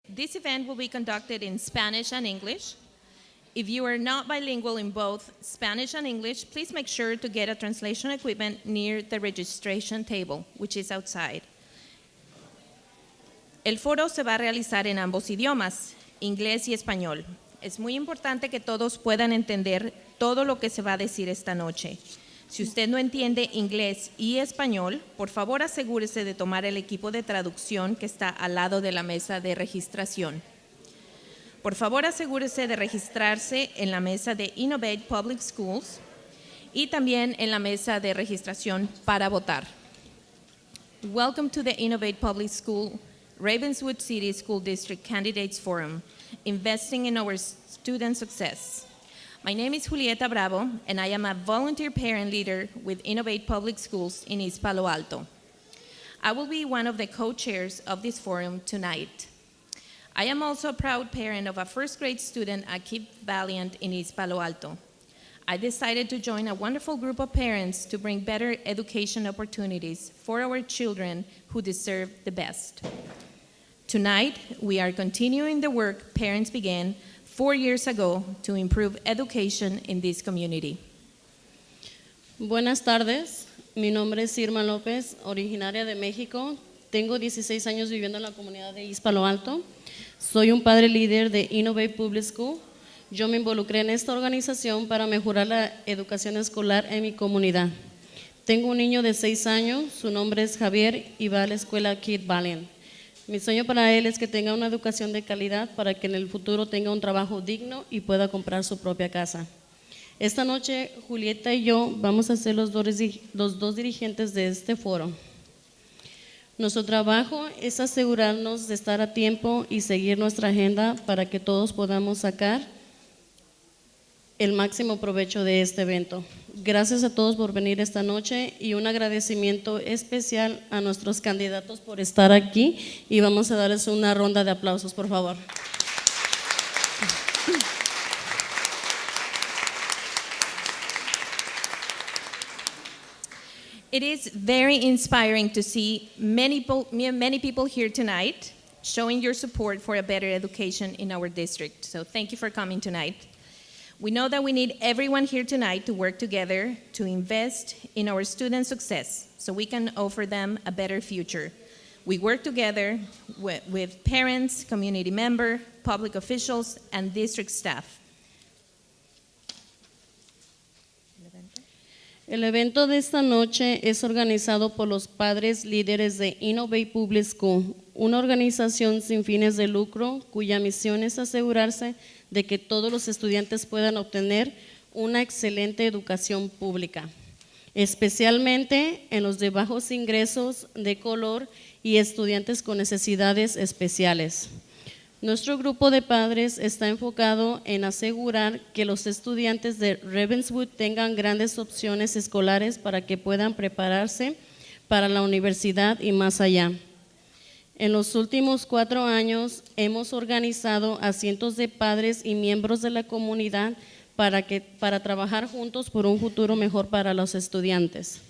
This event will be conducted in Spanish and English. If you are not bilingual in both Spanish and English, please make sure to get a translation equipment near the registration table, which is outside. El foro se va a realizar en ambos idiomas, inglés y español. Es muy importante que todos puedan entender todo lo que se va a decir esta noche. Si usted no entiende inglés y español, por favor asegúrese de tomar el equipo de traducción que está al lado de la mesa de registración. Por favor asegúrese de registrarse en la mesa de Innovate Public Schools y también en la mesa de registración para votar. Welcome to the Innovate Public School Ravenswood City School District Candidates Forum, investing in our student success. My name is Julieta Bravo, and I am a volunteer parent leader with Innovate Public Schools in East Palo Alto. I will be one of the co-chairs of this forum tonight. I am also a proud parent of a first grade student at Keep Valiant in East Palo Alto. I decided to join a wonderful group of parents to bring better education opportunities for our children who deserve the best. Tonight, we are continuing the work parents began 4 years ago to improve education in this community. Buenas tardes, mi nombre es Irma López, originaria de México. Tengo 16 años viviendo en la comunidad de East Palo Alto. Soy un padre líder de Innovate Public School. Yo me involucré en esta organización para mejorar la educación escolar en mi comunidad. Tengo un niño de 6 años, su nombre es Javier y va a la escuela Keep Valiant. Mi sueño para él es que tenga una educación de calidad para que en el futuro tenga un trabajo digno y pueda comprar su propia casa. Esta noche, Julieta y yo vamos a ser los dos dirigentes de este foro. Nuestro trabajo es asegurarnos de estar a tiempo y seguir nuestra agenda para que todos podamos sacar el máximo provecho de este evento. Gracias a todos por venir esta noche y un agradecimiento especial a nuestros candidatos por estar aquí y vamos a darles una ronda de aplausos, por favor. It is very inspiring to see many people here tonight showing your support for a better education in our district. So thank you for coming tonight. We know that we need everyone here tonight to work together to invest in our students' success so we can offer them a better future. We work together with parents, community members, public officials, and district staff. El evento de esta noche es organizado por los padres líderes de Innovate Public School, una organización sin fines de lucro cuya misión es asegurarse de que todos los estudiantes puedan obtener una excelente educación pública, especialmente en los de bajos ingresos, de color y estudiantes con necesidades especiales. Nuestro grupo de padres está enfocado en asegurar que los estudiantes de Ravenswood tengan grandes opciones escolares para que puedan prepararse para la universidad y más allá. En los últimos 4 años hemos organizado a cientos de padres y miembros de la comunidad para trabajar juntos por un futuro mejor para los estudiantes.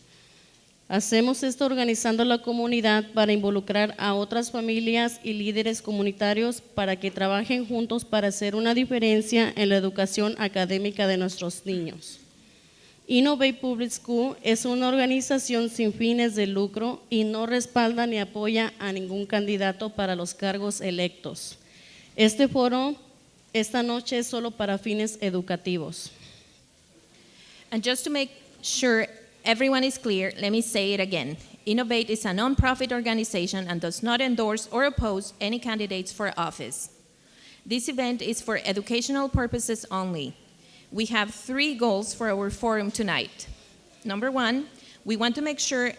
Hacemos esto organizando la comunidad para involucrar a otras familias y líderes comunitarios para que trabajen juntos para hacer una diferencia en la educación académica de nuestros niños. Innovate Public School es una organización sin fines de lucro y no respalda ni apoya a ningún candidato para los cargos electos. Este foro esta noche es solo para fines educativos. And just to make sure everyone is clear, let me say it again. Innovate is a non-profit organization and does not endorse or oppose any candidates for office. This event is for educational purposes only. We have 3 goals for our forum tonight. Number 1, we want to make sure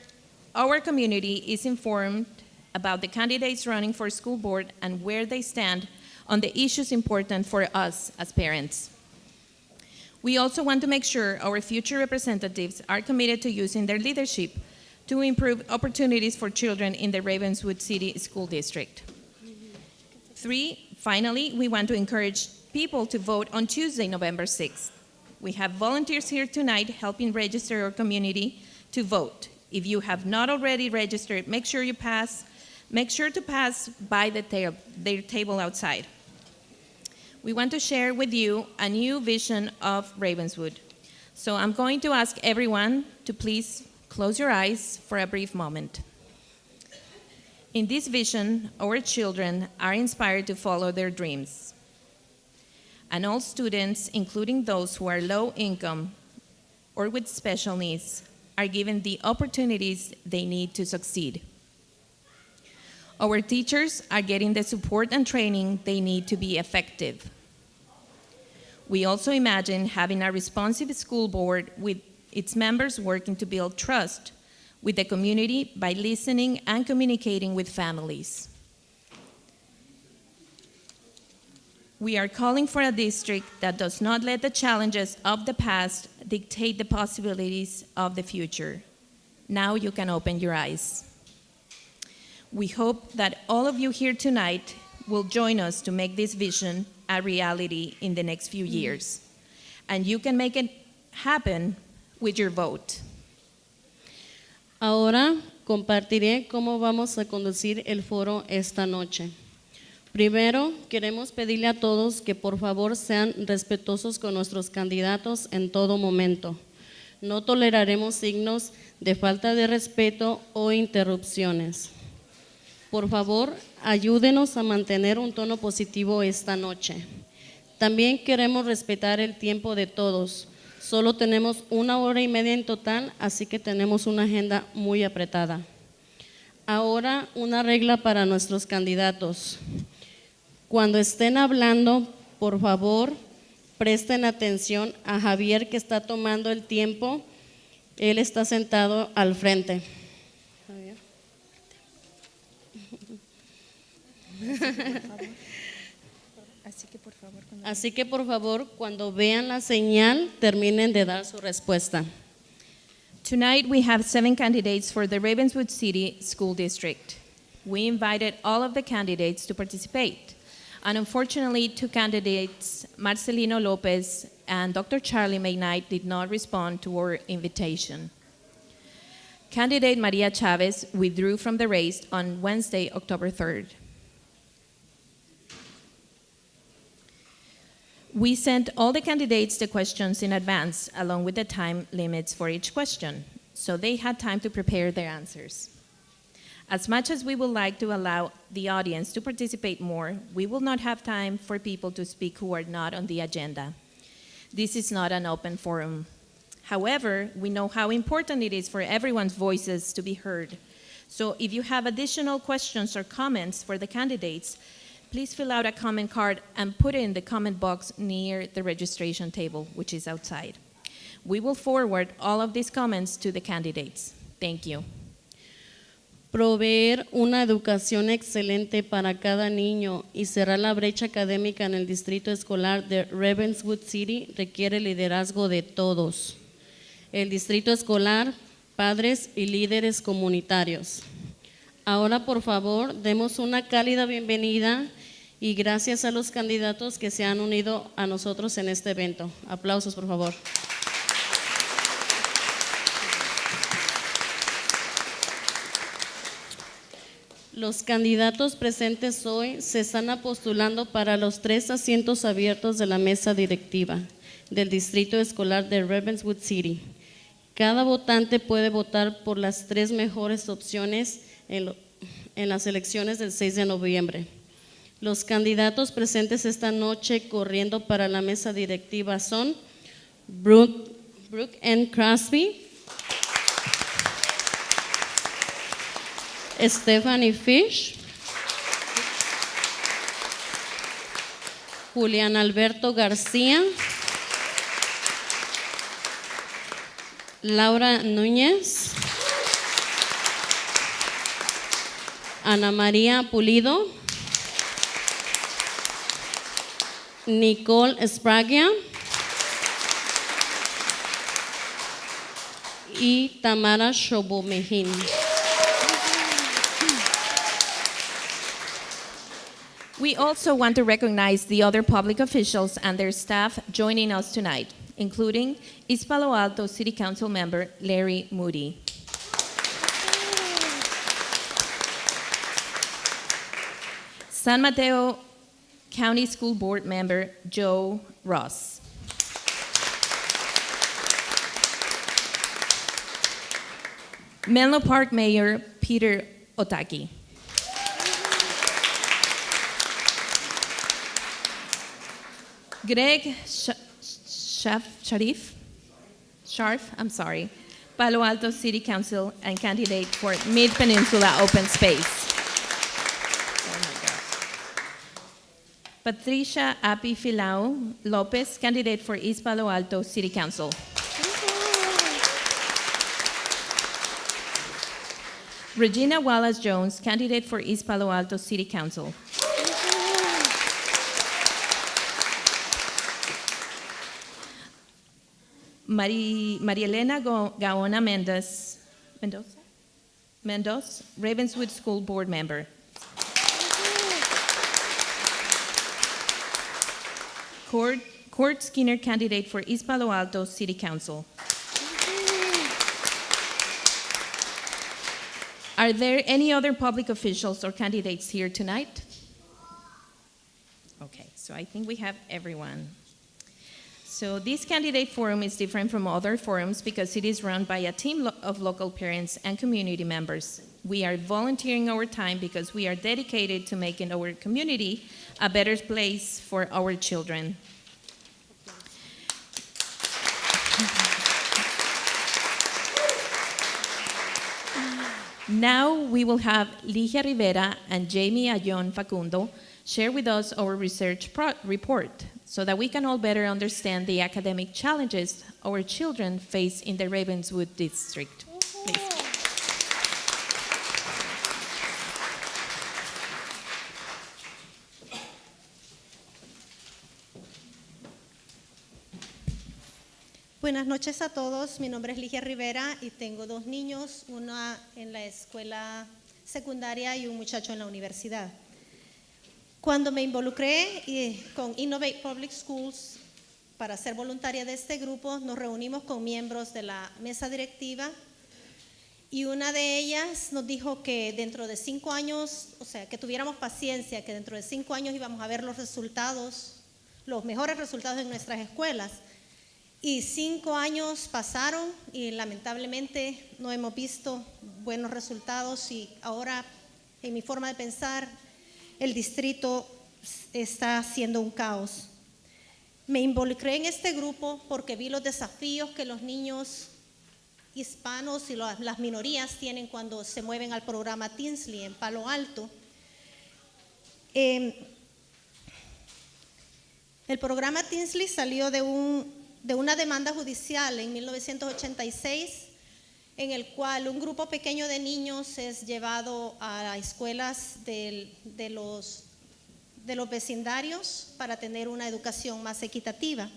our community is informed about the candidates running for school board and where they stand on the issues important for us as parents. We also want to make sure our future representatives are committed to using their leadership to improve opportunities for children in the Ravenswood City School District. 3, finally, we want to encourage people to vote on Tuesday, November 6th. We have volunteers here tonight helping register our community to vote. If you have not already registered, make sure you pass Make sure to pass by their table outside. We want to share with you a new vision of Ravenswood. So I'm going to ask everyone to please close your eyes for a brief moment. In this vision, our children are inspired to follow their dreams. And all students, including those who are low income or with special needs, are given the opportunities they need to succeed. Our teachers are getting the support and training they need to be effective. We also imagine having a responsive school board with its members working to build trust with the community by listening and communicating with families. We are calling for a district that does not let the challenges of the past dictate the possibilities of the future. Now you can open your eyes. We hope that all of you here tonight will join us to make this vision a reality in the next few years. And you can make it happen with your vote. Ahora compartiré cómo vamos a conducir el foro esta noche. Primero, queremos pedirle a todos que por favor sean respetuosos con nuestros candidatos en todo momento. No toleraremos signos de falta de respeto o interrupciones. Por favor, ayúdenos a mantener un tono positivo esta noche. También queremos respetar el tiempo de todos. Solo tenemos 1 hora y media en total, así que tenemos una agenda muy apretada. Ahora, una regla para nuestros candidatos. Cuando estén hablando, por favor, presten atención a Javier, que está tomando el tiempo. Él está sentado al frente. Javier. Así que por favor, cuando vean la señal, terminen de dar su respuesta. Tonight we have 7 candidates for the Ravenswood City School District. We invited all of the candidates to participate. And unfortunately, 2 candidates, Marcelino Lopez and Dr. Charlie McKnight, did not respond to our invitation. Candidate Maria Chavez withdrew from the race on Wednesday, October 3rd. We sent all the candidates the questions in advance, along with the time limits for each question, so they had time to prepare their answers. As much as we would like to allow the audience to participate more, we will not have time for people to speak who are not on the agenda. This is not an open forum. However, we know how important it is for everyone's voices to be heard. So if you have additional questions or comments for the candidates, please fill out a comment card and put it in the comment box near the registration table, which is outside. We will forward all of these comments to the candidates. Thank you. Proveer una educación excelente para cada niño y cerrar la brecha académica en el distrito escolar de Ravenswood City requiere liderazgo de todos. El distrito escolar, padres y líderes comunitarios. Ahora, por favor, demos una cálida bienvenida y gracias a los candidatos que se han unido a nosotros en este evento. Aplausos, por favor. Los candidatos presentes hoy se están postulando para los 3 asientos abiertos de la mesa directiva del Distrito Escolar de Ravenswood City. Cada votante puede votar por las 3 mejores opciones en las elecciones del 6 de noviembre. Los candidatos presentes esta noche corriendo para la mesa directiva son Brooke Crosby, Fitch, Julian Alberto Garcia, Laura Núñez, Ana María Pulido, Nicole Spragia y Tamara Shobomehin. We also want to recognize the other public officials and their staff joining us tonight, including East Palo Alto City Council member Larry Moody. San Mateo County School Board Member Joe Ross. Menlo Park Mayor Peter Otaki. Greg Sharf, Palo Alto City Council and candidate for Mid-Peninsula Open Space. Patricia Api Filao Lopez, candidate for East Palo Alto City Council. Regina Wallace Jones, candidate for East Palo Alto City Council. Maria Elena Gaona Mendoza, Ravenswood School Board Member. Court Skinner, candidate for East Palo Alto City Council. Are there any other public officials or candidates here tonight? Okay, so I think we have everyone. So this candidate forum is different from other forums because it is run by a team of local parents and community members. We are volunteering our time because we are dedicated to making our community a better place for our children. Now we will have Ligia Rivera and Jamie Ayon Facundo share with us our research report so that we can all better understand the academic challenges our children face in the Ravenswood district. Please. Buenas noches a todos, mi nombre es Ligia Rivera y tengo dos niños, una en la escuela secundaria y un muchacho en la universidad. Cuando me involucré con Innovate Public Schools para ser voluntaria de este grupo, nos reunimos con miembros de la mesa directiva y una de ellas nos dijo que dentro de 5 años, o sea, que tuviéramos paciencia, que dentro de 5 años íbamos a ver los resultados, los mejores resultados en nuestras escuelas. Y 5 años pasaron y lamentablemente no hemos visto buenos resultados y ahora, en mi forma de pensar, el distrito está siendo un caos. Me involucré en este grupo porque vi los desafíos que los niños hispanos y las minorías tienen cuando se mueven al programa Tinsley en Palo Alto. El programa Tinsley salió de una demanda judicial en 1986, en el cual un grupo pequeño de niños es llevado a escuelas de los vecindarios para tener una educación más equitativa.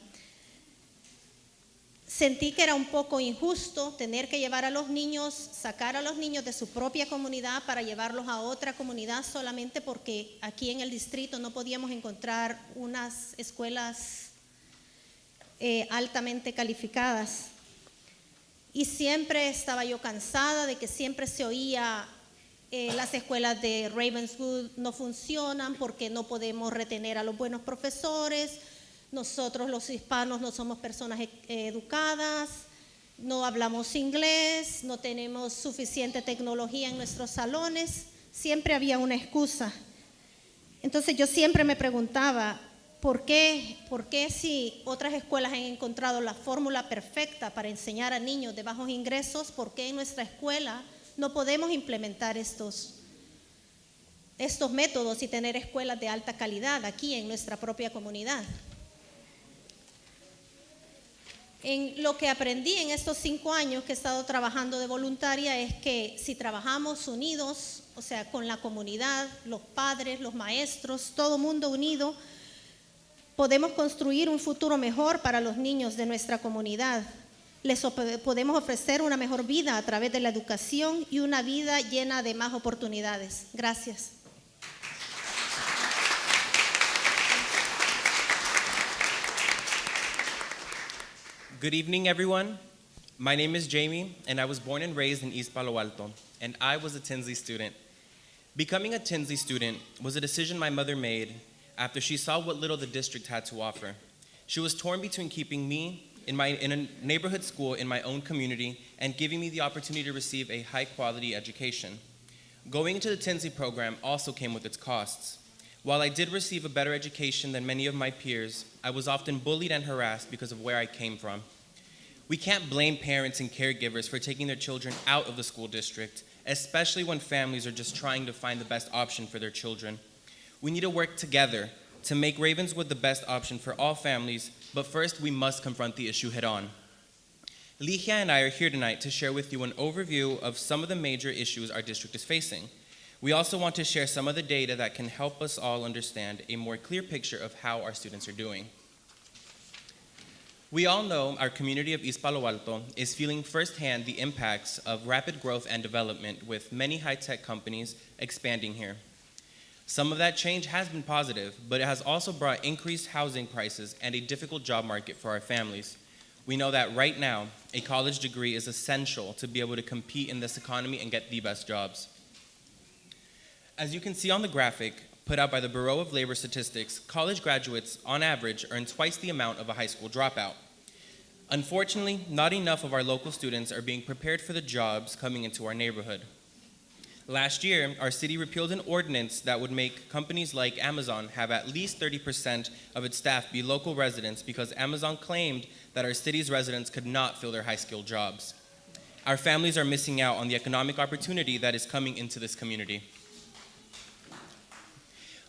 Sentí que era un poco injusto tener que llevar a los niños, sacar a los niños de su propia comunidad para llevarlos a otra comunidad solamente porque aquí en el distrito no podíamos encontrar unas escuelas altamente calificadas. Y siempre estaba yo cansada de que siempre se oía las escuelas de Ravenswood no funcionan porque no podemos retener a los buenos profesores, nosotros los hispanos no somos personas educadas, no hablamos inglés, no tenemos suficiente tecnología en nuestros salones, siempre había una excusa. Entonces yo siempre me preguntaba, ¿por qué si otras escuelas han encontrado la fórmula perfecta para enseñar a niños de bajos ingresos, por qué en nuestra escuela no podemos implementar estos métodos y tener escuelas de alta calidad aquí en nuestra propia comunidad? En lo que aprendí en estos 5 años que he estado trabajando de voluntaria es que si trabajamos unidos, o sea, con la comunidad, los padres, los maestros, todo mundo unido, podemos construir un futuro mejor para los niños de nuestra comunidad. Les podemos ofrecer una mejor vida a través de la educación y una vida llena de más oportunidades. Gracias. Good evening, everyone. My name is Jamie, and I was born and raised in East Palo Alto, and I was a Tinsley student. Becoming a Tinsley student was a decision my mother made after she saw what little the district had to offer. She was torn between keeping me in a neighborhood school in my own community and giving me the opportunity to receive a high-quality education. Going into the Tinsley program also came with its costs. While I did receive a better education than many of my peers, I was often bullied and harassed because of where I came from. We can't blame parents and caregivers for taking their children out of the school district, especially when families are just trying to find the best option for their children. We need to work together to make Ravenswood the best option for all families, but first we must confront the issue head on. Ligia and I are here tonight to share with you an overview of some of the major issues our district is facing. We also want to share some of the data that can help us all understand a more clear picture of how our students are doing. We all know our community of East Palo Alto is feeling firsthand the impacts of rapid growth and development, with many high-tech companies expanding here. Some of that change has been positive, but it has also brought increased housing prices and a difficult job market for our families. We know that right now, a college degree is essential to be able to compete in this economy and get the best jobs. As you can see on the graphic put out by the Bureau of Labor Statistics, college graduates, on average, earn twice the amount of a high school dropout. Unfortunately, not enough of our local students are being prepared for the jobs coming into our neighborhood. Last year, our city repealed an ordinance that would make companies like Amazon have at least 30% of its staff be local residents because Amazon claimed that our city's residents could not fill their high-skilled jobs. Our families are missing out on the economic opportunity that is coming into this community.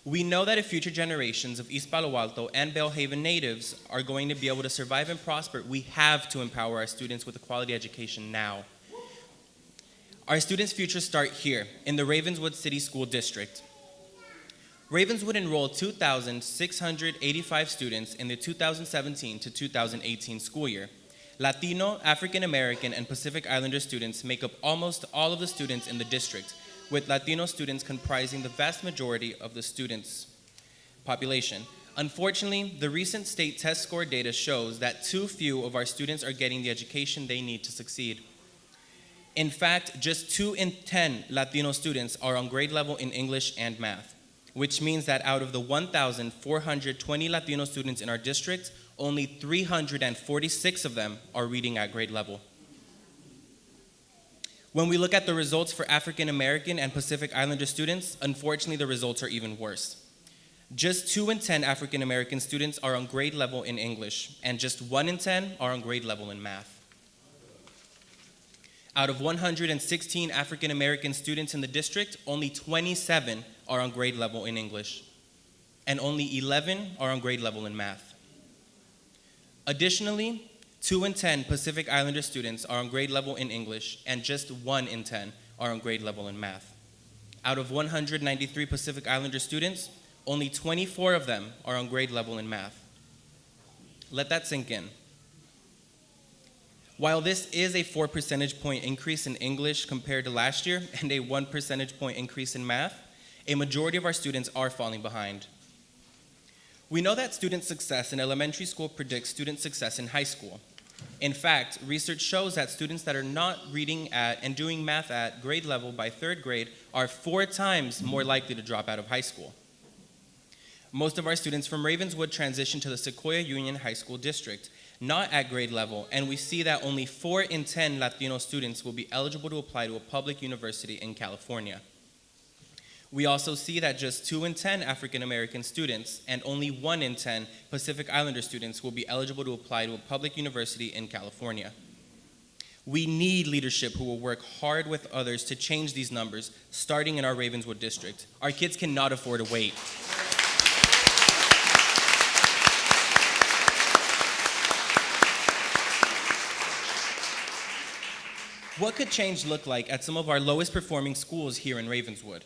We know that if future generations of East Palo Alto and Bellhaven natives are going to be able to survive and prosper, we have to empower our students with a quality education now. Our students' futures start here, in the Ravenswood City School District. Ravenswood enrolled 2,685 students in the 2017 to 2018 school year. Latino, African American, and Pacific Islander students make up almost all of the students in the district, with Latino students comprising the vast majority of the students' population. Unfortunately, the recent state test score data shows that too few of our students are getting the education they need to succeed. In fact, just 2 in 10 Latino students are on grade level in English and math, which means that out of the 1,420 Latino students in our district, only 346 of them are reading at grade level. When we look at the results for African American and Pacific Islander students, unfortunately the results are even worse. Just 2 in 10 African American students are on grade level in English, and just 1 in 10 are on grade level in math. Out of 116 African American students in the district, only 27 are on grade level in English, and only 11 are on grade level in math. Additionally, 2 in 10 Pacific Islander students are on grade level in English, and just 1 in 10 are on grade level in math. Out of 193 Pacific Islander students, only 24 of them are on grade level in math. Let that sink in. While this is a 4 percentage point increase in English compared to last year and a 1 percentage point increase in math, a majority of our students are falling behind. We know that student success in elementary school predicts student success in high school. In fact, research shows that students that are not reading at and doing math at grade level by 3rd grade are 4 times more likely to drop out of high school. Most of our students from Ravenswood transition to the Sequoia Union High School District, not at grade level, and we see that only 4 in 10 Latino students will be eligible to apply to a public university in California. We also see that just 2 in 10 African American students and only 1 in 10 Pacific Islander students will be eligible to apply to a public university in California. We need leadership who will work hard with others to change these numbers, starting in our Ravenswood district. Our kids cannot afford to wait. What could change look like at some of our lowest performing schools here in Ravenswood?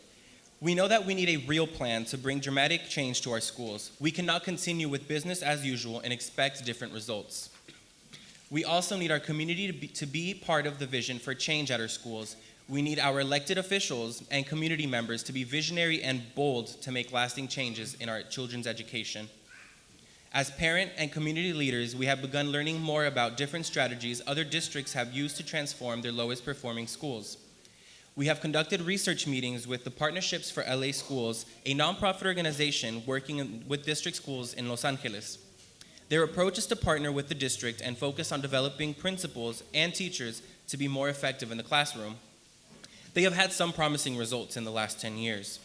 We know that we need a real plan to bring dramatic change to our schools. We cannot continue with business as usual and expect different results. We also need our community to be part of the vision for change at our schools. We need our elected officials and community members to be visionary and bold to make lasting changes in our children's education. As parent and community leaders, we have begun learning more about different strategies other districts have used to transform their lowest performing schools. We have conducted research meetings with the Partnerships for LA Schools, a nonprofit organization working with district schools in Los Angeles. Their approach is to partner with the district and focus on developing principals and teachers to be more effective in the classroom. They have had some promising results in the last 10 years.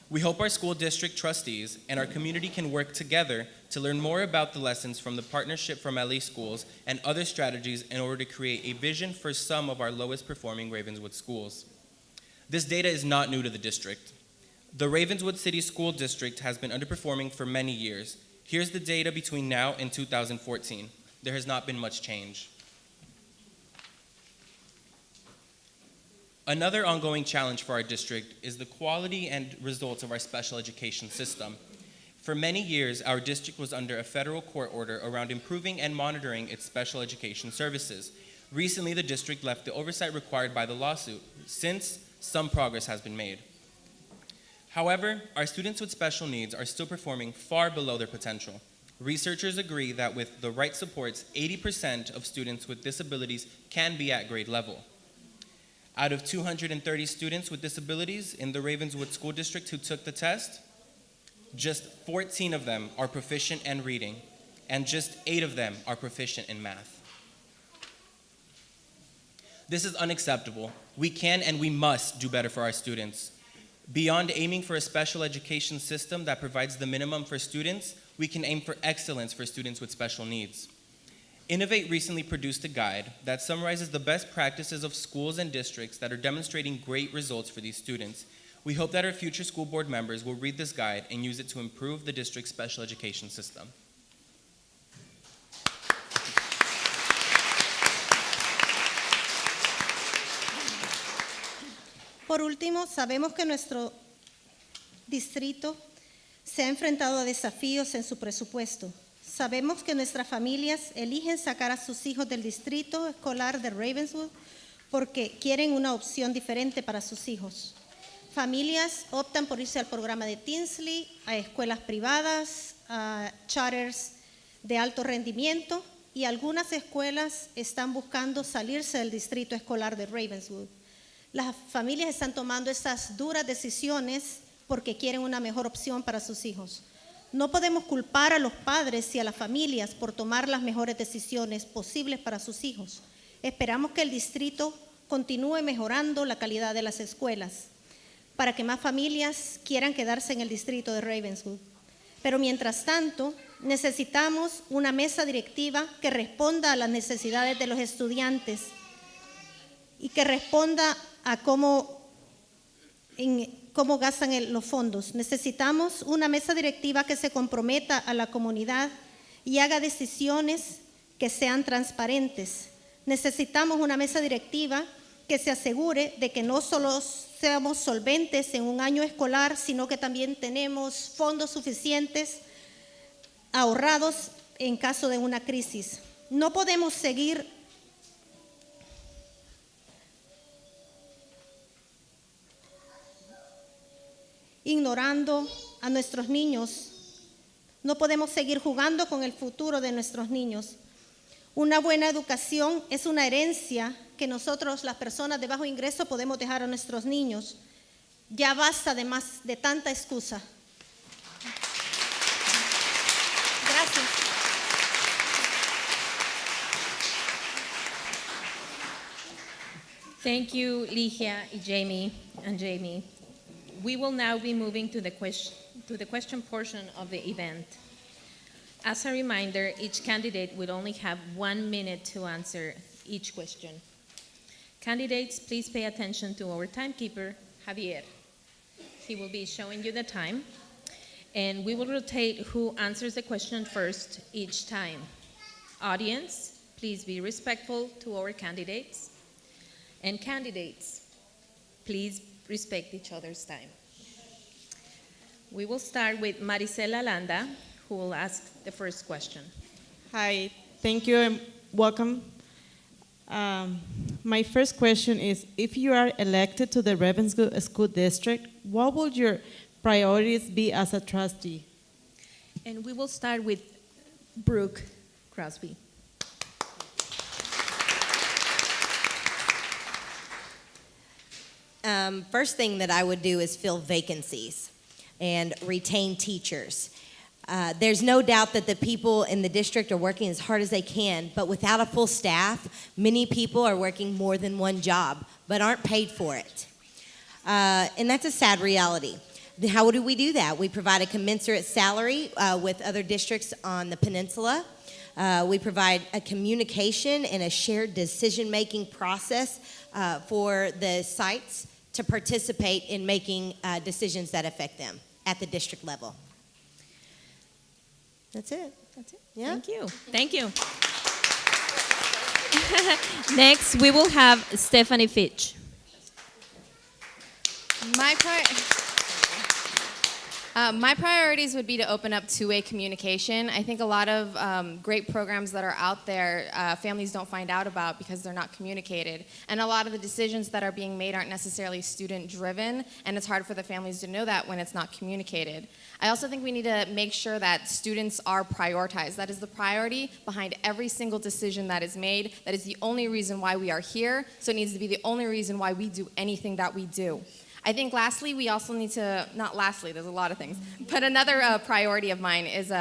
We hope our school district trustees and our community can work together to learn more about the lessons from the Partnership from LA Schools and other strategies in order to create a vision for some of our lowest performing Ravenswood schools. This data is not new to the district. The Ravenswood City School District has been underperforming for many years. Here's the data between now and 2014. There has not been much change. Another ongoing challenge for our district is the quality and results of our special education system. For many years, our district was under a federal court order around improving and monitoring its special education services. Recently, the district left the oversight required by the lawsuit. Since, some progress has been made. However, our students with special needs are still performing far below their potential. Researchers agree that with the right supports, 80% of students with disabilities can be at grade level. Out of 230 students with disabilities in the Ravenswood School District who took the test, just 14 of them are proficient in reading, and just 8 of them are proficient in math. This is unacceptable. We can and we must do better for our students. Beyond aiming for a special education system that provides the minimum for students, we can aim for excellence for students with special needs. Innovate recently produced a guide that summarizes the best practices of schools and districts that are demonstrating great results for these students. We hope that our future school board members will read this guide and use it to improve the district's special education system. Por último, sabemos que nuestro distrito se ha enfrentado a desafíos en su presupuesto. Sabemos que nuestras familias eligen sacar a sus hijos del distrito escolar de Ravenswood porque quieren una opción diferente para sus hijos. Familias optan por irse al programa de Tinsley, a escuelas privadas, a charters de alto rendimiento, y algunas escuelas están buscando salirse del distrito escolar de Ravenswood. Las familias están tomando estas duras decisiones porque quieren una mejor opción para sus hijos. No podemos culpar a los padres y a las familias por tomar las mejores decisiones posibles para sus hijos. Esperamos que el distrito continúe mejorando la calidad de las escuelas para que más familias quieran quedarse en el distrito de Ravenswood. Pero mientras tanto, necesitamos una mesa directiva que responda a las necesidades de los estudiantes y que responda a cómo gastan los fondos. Necesitamos una mesa directiva que se comprometa a la comunidad y haga decisiones que sean transparentes. Necesitamos una mesa directiva que se asegure de que no solo seamos solventes en un año escolar, sino que también tenemos fondos suficientes ahorrados en caso de una crisis. No podemos seguir ignorando a nuestros niños. No podemos seguir jugando con el futuro de nuestros niños. Una buena educación es una herencia que nosotros, las personas de bajo ingreso, podemos dejar a nuestros niños. Ya basta de tanta excusa. Gracias. Thank you, Ligia, Jamie, and Jamie. We will now be moving to the question portion of the event. As a reminder, each candidate will only have 1 minute to answer each question. Candidates, please pay attention to our timekeeper, Javier. He will be showing you the time, and we will rotate who answers the question first each time. Audience, please be respectful to our candidates. And candidates, please respect each other's time. We will start with Maricela Landa, who will ask the first question. Hi, thank you and welcome. My first question is, if you are elected to the Ravenswood School District, what would your priorities be as a trustee? And we will start with Brooke Crosby. First thing that I would do is fill vacancies and retain teachers. There's no doubt that the people in the district are working as hard as they can, but without a full staff, many people are working more than one job, but aren't paid for it. And that's a sad reality. How do we do that? We provide a commensurate salary with other districts on the peninsula. We provide a communication and a shared decision-making process for the sites to participate in making decisions that affect them at the district level. That's it. That's it. Yeah. Thank you. Thank you. Next, we will have Stephanie Fitch. My priorities would be to open up two-way communication. I think a lot of great programs that are out there, families don't find out about because they're not communicated. And a lot of the decisions that are being made aren't necessarily student-driven, and it's hard for the families to know that when it's not communicated. I also think we need to make sure that students are prioritized. That is the priority behind every single decision that is made. That is the only reason why we are here, so it needs to be the only reason why we do anything that we do. I think lastly, we also need to, not lastly, there's a lot of things, but another priority of mine is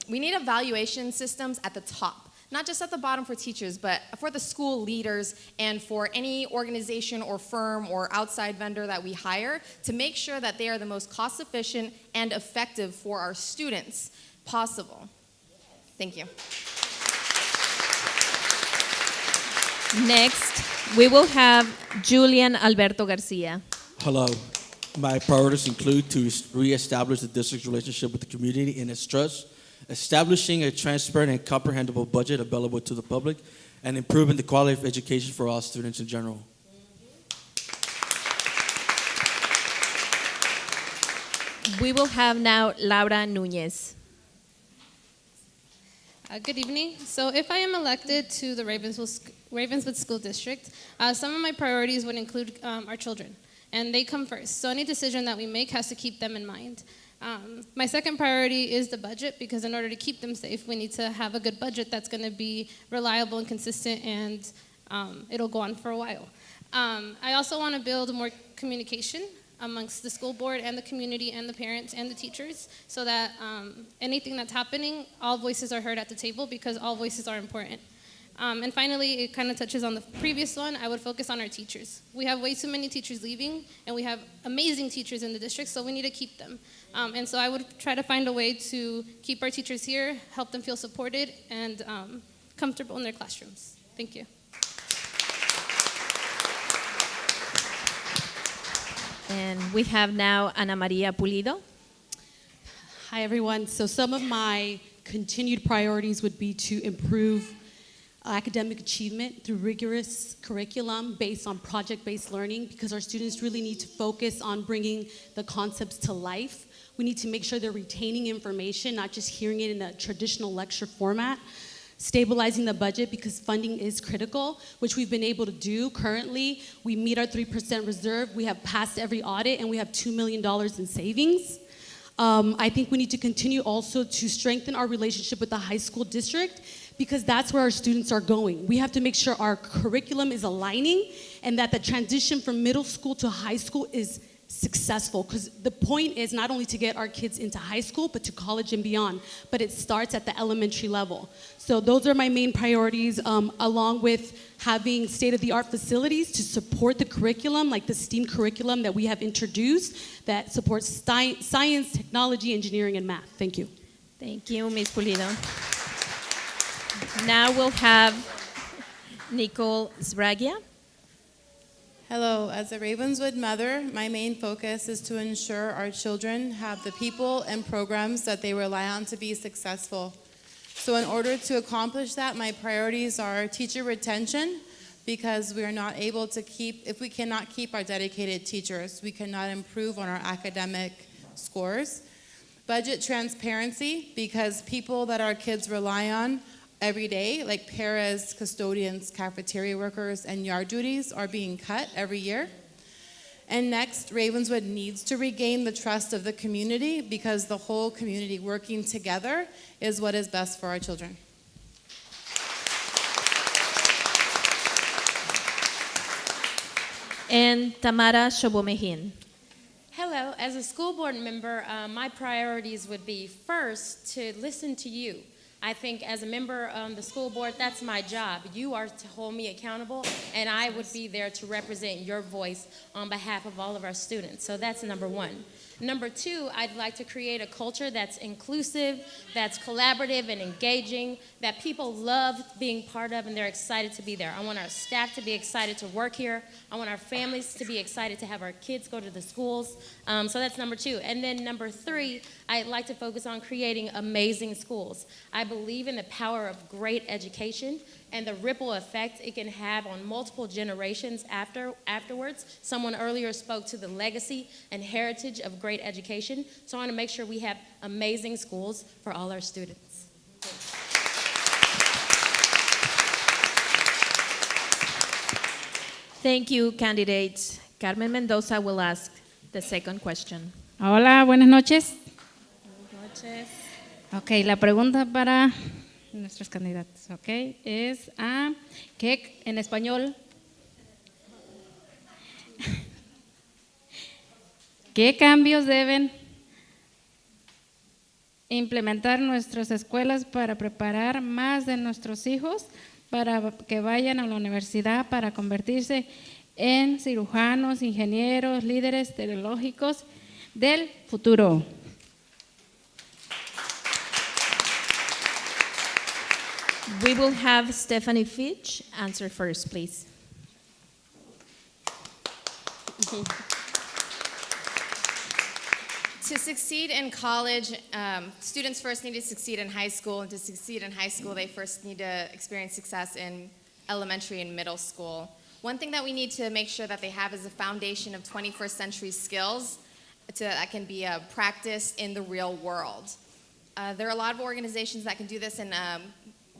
we need evaluation systems at the top. Not just at the bottom for teachers, but for the school leaders and for any organization or firm or outside vendor that we hire to make sure that they are the most cost efficient and effective for our students possible. Thank you. Next, we will have Julian Alberto Garcia. Hello. My priorities include to reestablish the district's relationship with the community and its trust, establishing a transparent and comprehensible budget available to the public, and improving the quality of education for all students in general. We will have now Laura Nunez. Good evening. So if I am elected to the Ravenswood School District, some of my priorities would include our children, and they come first. So any decision that we make has to keep them in mind. My second priority is the budget, because in order to keep them safe, we need to have a good budget that's going to be reliable and consistent, and it'll go on for a while. I also want to build more communication amongst the school board and the community and the parents and the teachers, so that anything that's happening, all voices are heard at the table, because all voices are important. And finally, it kind of touches on the previous one. I would focus on our teachers. We have way too many teachers leaving, and we have amazing teachers in the district, so we need to keep them. And so I would try to find a way to keep our teachers here, help them feel supported and comfortable in their classrooms. Thank you. And we have now Ana Maria Pulido. Hi, everyone. So some of my continued priorities would be to improve academic achievement through rigorous curriculum based on project-based learning, because our students really need to focus on bringing the concepts to life. We need to make sure they're retaining information, not just hearing it in a traditional lecture format. Stabilizing the budget, because funding is critical, which we've been able to do currently. We meet our 3% reserve. We have passed every audit, and we have $2 million in savings. I think we need to continue also to strengthen our relationship with the high school district, because that's where our students are going. We have to make sure our curriculum is aligning, and that the transition from middle school to high school is successful, because the point is not only to get our kids into high school, but to college and beyond. But it starts at the elementary level. So those are my main priorities, along with having state-of-the-art facilities to support the curriculum, like the STEAM curriculum that we have introduced, that supports science, technology, engineering, and math. Thank you. Thank you, Ms. Pulido. Now we'll have Nicole Zbragia. Hello, as a Ravenswood mother, my main focus is to ensure our children have the people and programs that they rely on to be successful. So in order to accomplish that, my priorities are teacher retention, because we are not able to if we cannot keep our dedicated teachers, we cannot improve on our academic scores. Budget transparency, because people that our kids rely on every day, like paras, custodians, cafeteria workers, and yard duties, are being cut every year. And next, Ravenswood needs to regain the trust of the community, because the whole community working together is what is best for our children. And Tamara Shobomehin. Hello, as a school board member, my priorities would be first to listen to you. I think as a member of the school board, that's my job. You are to hold me accountable, and I would be there to represent your voice on behalf of all of our students. So that's number one. Number two, I'd like to create a culture that's inclusive, that's collaborative and engaging, that people love being part of and they're excited to be there. I want our staff to be excited to work here. I want our families to be excited to have our kids go to the schools. So that's number two. And then number three, I'd like to focus on creating amazing schools. I believe in the power of great education and the ripple effect it can have on multiple generations afterwards. Someone earlier spoke to the legacy and heritage of great education. So I want to make sure we have amazing schools for all our students. Thank you, candidates. Carmen Mendoza will ask the second question. Hola, buenas noches. Buenas noches. Ok, la pregunta para nuestros candidatos, ok, es ¿qué en español? ¿Qué cambios deben implementar nuestras escuelas para preparar más de nuestros hijos para que vayan a la universidad para convertirse en cirujanos, ingenieros, líderes tecnológicos del futuro? We will have Stephanie Fitch answer first, please. To succeed in college, students first need to succeed in high school, and to succeed in high school, they first need to experience success in elementary and middle school. One thing that we need to make sure that they have is a foundation of 21st century skills that can be practiced in the real world. There are a lot of organizations that can do this in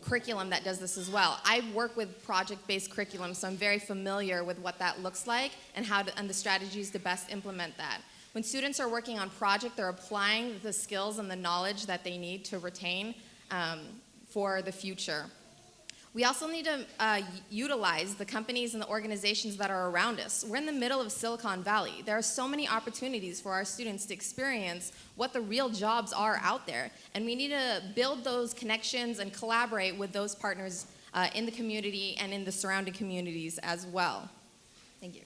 curriculum that does this as well. I work with project-based curriculum, so I'm very familiar with what that looks like and and the strategies to best implement that. When students are working on project, they're applying the skills and the knowledge that they need to retain for the future. We also need to utilize the companies and the organizations that are around us. We're in the middle of Silicon Valley. There are so many opportunities for our students to experience what the real jobs are out there. And we need to build those connections and collaborate with those partners in the community and in the surrounding communities as well. Thank you.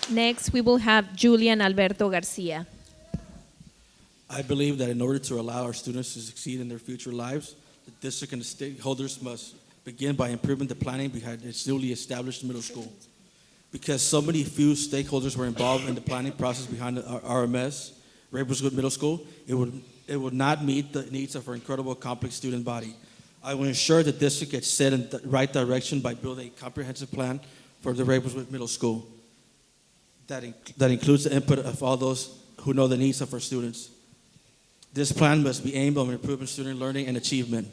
Next, we will have Julian Alberto Garcia. I believe that in order to allow our students to succeed in their future lives, the district and the stakeholders must begin by improving the planning behind its newly established middle school. Because so many few stakeholders were involved in the planning process behind our RMS, Ravenswood Middle School, it would not meet the needs of our incredible complex student body. I will ensure the district gets set in the right direction by building a comprehensive plan for the Ravenswood Middle School that includes the input of all those who know the needs of our students. This plan must be aimed on improving student learning and achievement.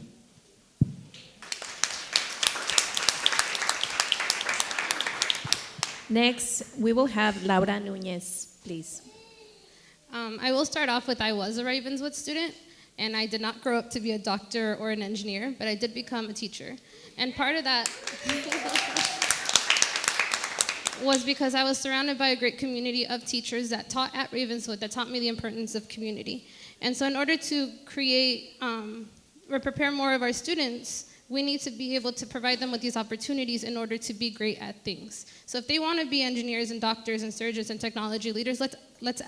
Next, we will have Laura Nunez, please. I will start off with I was a Ravenswood student, and I did not grow up to be a doctor or an engineer, but I did become a teacher. And part of that was because I was surrounded by a great community of teachers that taught at Ravenswood, that taught me the importance of community. And so in order to create or prepare more of our students, we need to be able to provide them with these opportunities in order to be great at things. So if they want to be engineers and doctors and surgeons and technology leaders, let's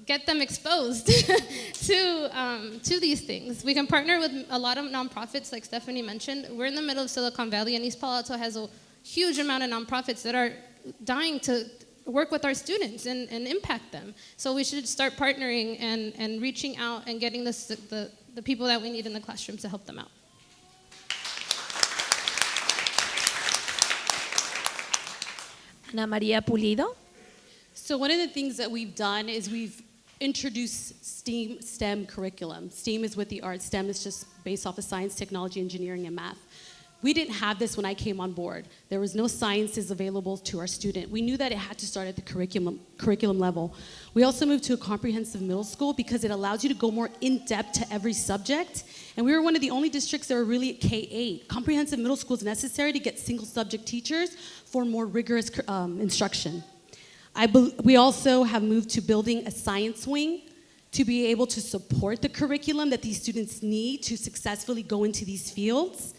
get them exposed to these things. We can partner with a lot of nonprofits, like Stephanie mentioned. We're in the middle of Silicon Valley, and East Palo Alto has a huge amount of nonprofits that are dying to work with our students and impact them. So we should start partnering and reaching out and getting the people that we need in the classroom to help them out. Ana Maria Pulido. So one of the things that we've done is we've introduced STEM curriculum. STEAM is with the arts. STEM is just based off of science, technology, engineering, and math. We didn't have this when I came on board. There was no sciences available to our student. We knew that it had to start at the curriculum level. We also moved to a comprehensive middle school because it allows you to go more in depth to every subject And we were one of the only districts that were really at K-8. Comprehensive middle school is necessary to get single subject teachers for more rigorous instruction. We also have moved to building a science wing to be able to support the curriculum that these students need to successfully go into these fields.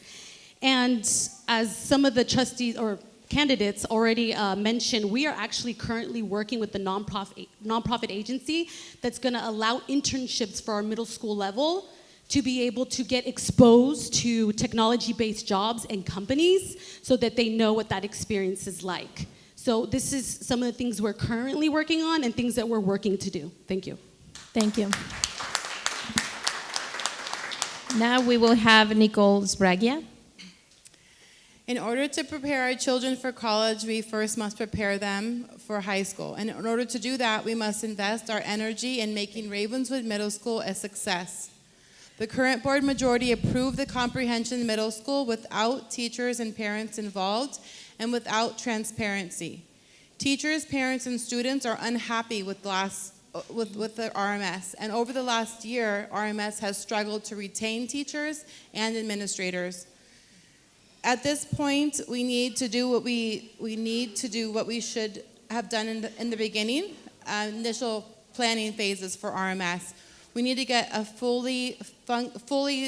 And as some of the trustees or candidates already mentioned, we are actually currently working with the nonprofit agency that's going to allow internships for our middle school level to be able to get exposed to technology-based jobs and companies so that they know what that experience is like. So this is some of the things we're currently working on and things that we're working to do. Thank you. Thank you. Now we will have Nicole Sbraglia. In order to prepare our children for college, we first must prepare them for high school. And in order to do that, we must invest our energy in making Ravenswood Middle School a success. The current board majority approved the comprehension middle school without teachers and parents involved and without transparency. Teachers, parents, and students are unhappy with the RMS. And over the last year, RMS has struggled to retain teachers and administrators. At this point, we need to do what we should have done in the beginning, initial planning phases for RMS. We need to get a fully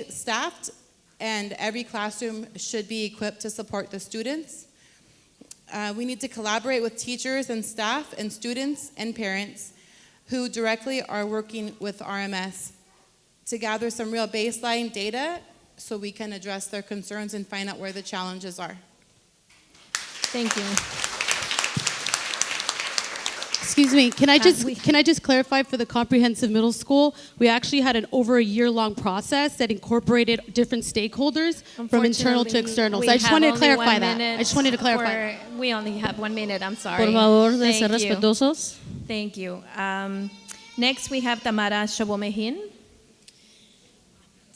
staffed, and every classroom should be equipped to support the students. We need to collaborate with teachers and staff and students and parents who directly are working with RMS to gather some real baseline data so we can address their concerns and find out where the challenges are. Thank you. Excuse me, can I just clarify for the comprehensive middle school? We actually had an over a year-long process that incorporated different stakeholders from internal to external. So I just wanted to clarify that. We only have 1 minute, I'm sorry. Por favor, de ser Thank you. respetuosos. Thank you. Next, we have Tamara Shabomehin.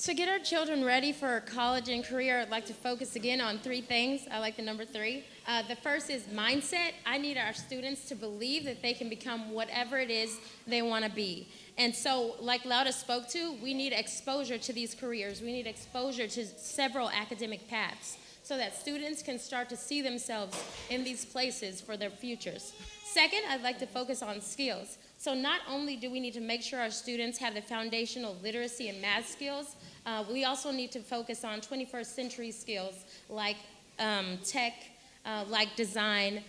To get our children ready for college and career, I'd like to focus again on 3 things. I like the number 3. The first is mindset. I need our students to believe that they can become whatever it is they want to be. And so, like Lauda spoke to, we need exposure to these careers. We need exposure to several academic paths so that students can start to see themselves in these places for their futures. Second, I'd like to focus on skills. So not only do we need to make sure our students have the foundational literacy and math skills, we also need to focus on 21st century skills like tech, like design,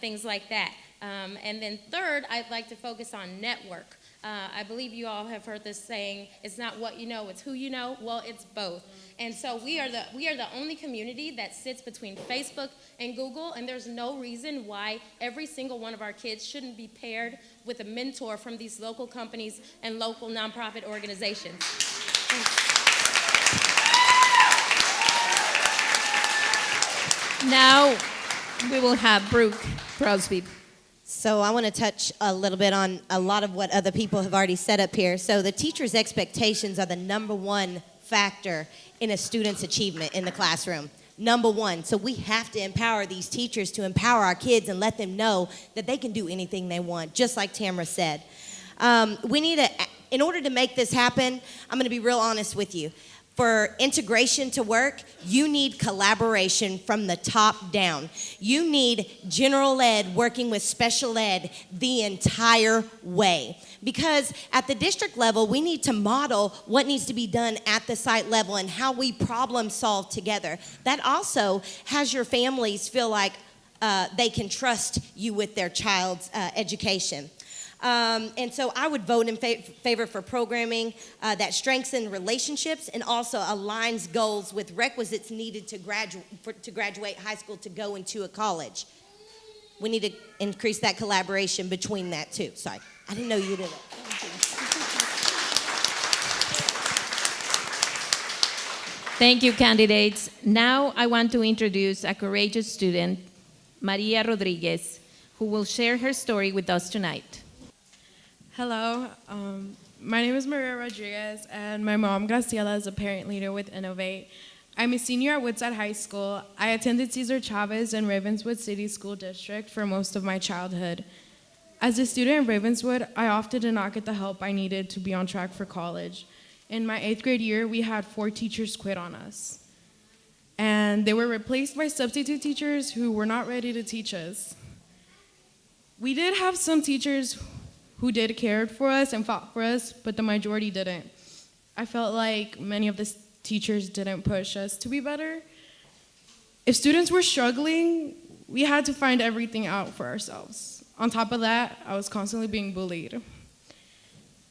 things like that. And then third, I'd like to focus on network. I believe you all have heard this saying, it's not what you know, it's who you know. Well, it's both. And so we are the only community that sits between Facebook and Google, and there's no reason why every single one of our kids shouldn't be paired with a mentor from these local companies and local nonprofit organizations. Now we will have Brooke Crosby. So I want to touch a little bit on a lot of what other people have already said up here. So the teacher's expectations are the number 1 factor in a student's achievement in the classroom. Number 1. So we have to empower these teachers to empower our kids and let them know that they can do anything they want, just like Tamara said. In order to make this happen, I'm going to be real honest with you. For integration to work, you need collaboration from the top down. You need general ed working with special ed the entire way. Because at the district level, we need to model what needs to be done at the site level and how we problem solve together. That also has your families feel like they can trust you with their child's education. And so I would vote in favor for programming that strengthens relationships and also aligns goals with requisites needed to graduate high school to go into a college. We need to increase that collaboration between that too. Sorry, I didn't know you did it. Thank you, candidates. Now I want to introduce a courageous student, Maria Rodriguez, who will share her story with us tonight. Hello, my name is Maria Rodriguez, and my mom, Garcia, is a parent leader with Innovate. I'm a senior at Woodside High School. I attended Cesar Chavez in Ravenswood City School District for most of my childhood. As a student in Ravenswood, I often did not get the help I needed to be on track for college. in my 8th grade year, we had 4 teachers quit on us. And they were replaced by substitute teachers who were not ready to teach us. We did have some teachers who did care for us and fought for us, but the majority didn't. I felt like many of the teachers didn't push us to be better. If students were struggling, we had to find everything out for ourselves. On top of that, I was constantly being bullied.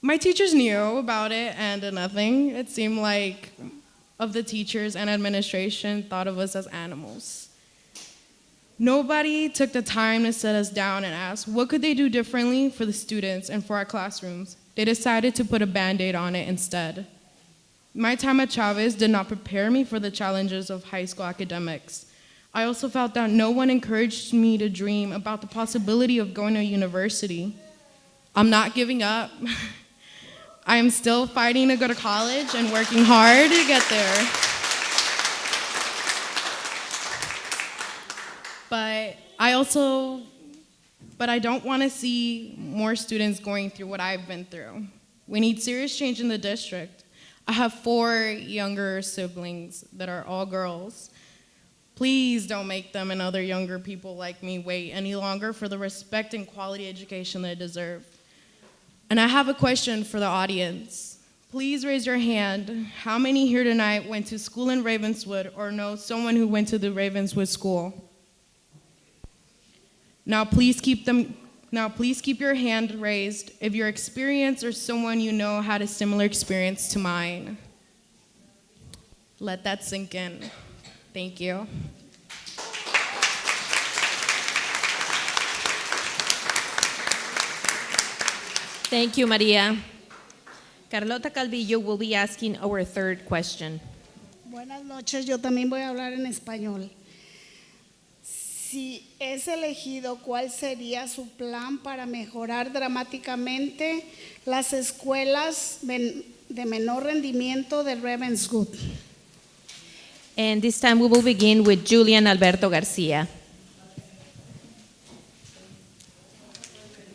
My teachers knew about it and did nothing. It seemed like of the teachers and administration thought of us as animals. Nobody took the time to sit us down and ask what could they do differently for the students and for our classrooms. They decided to put a Band-Aid on it instead. My time at Chavez did not prepare me for the challenges of high school academics. I also felt that no one encouraged me to dream about the possibility of going to university. I'm not giving up. I am still fighting to go to college and working hard to get there. But I don't want to see more students going through what I've been through. We need serious change in the district. I have 4 younger siblings that are all girls. Please don't make them and other younger people like me wait any longer for the respect and quality education they deserve. And I have a question for the audience. Please raise your hand. How many here tonight went to school in Ravenswood or know someone who went to the Ravenswood school? Now please keep your hand raised if your experience or someone you know had a similar experience to mine. Let that sink in. Thank you. Thank you, Maria. Carlota Calvillo will be asking our 3rd question. Buenas noches, yo también voy a hablar en español. Si es elegido, ¿cuál sería su plan para mejorar dramáticamente las escuelas de menor rendimiento de Ravenswood? And this time we will begin with Julian Alberto Garcia.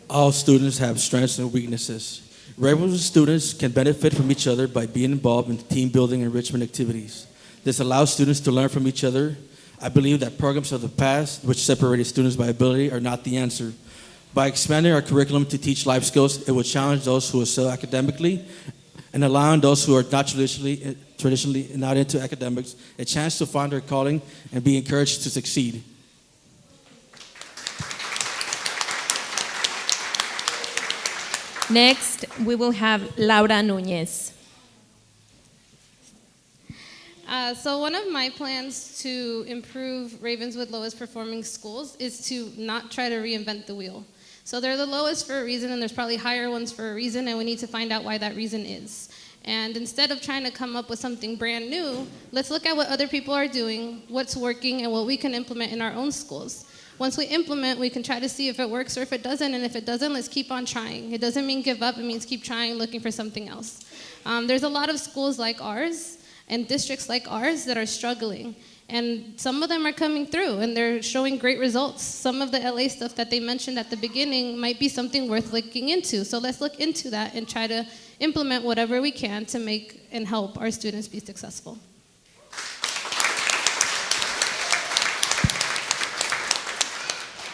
All students have strengths and weaknesses. Ravenswood students can benefit from each other by being involved in team building and enrichment activities. This allows students to learn from each other. I believe that programs of the past, which separated students by ability, are not the answer. By expanding our curriculum to teach life skills, it will challenge those who excel academically and allowing those who are not traditionally not into academics a chance to find their calling and be encouraged to succeed. Next, we will have Laura Núñez. So one of my plans to improve Ravenswood lowest performing schools is to not try to reinvent the wheel. So they're the lowest for a reason, and there's probably higher ones for a reason, and we need to find out why that reason is. And instead of trying to come up with something brand new, let's look at what other people are doing, what's working, and what we can implement in our own schools. Once we implement, we can try to see if it works or if it doesn't, and if it doesn't, let's keep on trying. It doesn't mean give up, it means keep trying, looking for something else. There's a lot of schools like ours and districts like ours that are struggling. And some of them are coming through and they're showing great results. Some of the LA stuff that they mentioned at the beginning might be something worth looking into. So let's look into that and try to implement whatever we can to make and help our students be successful.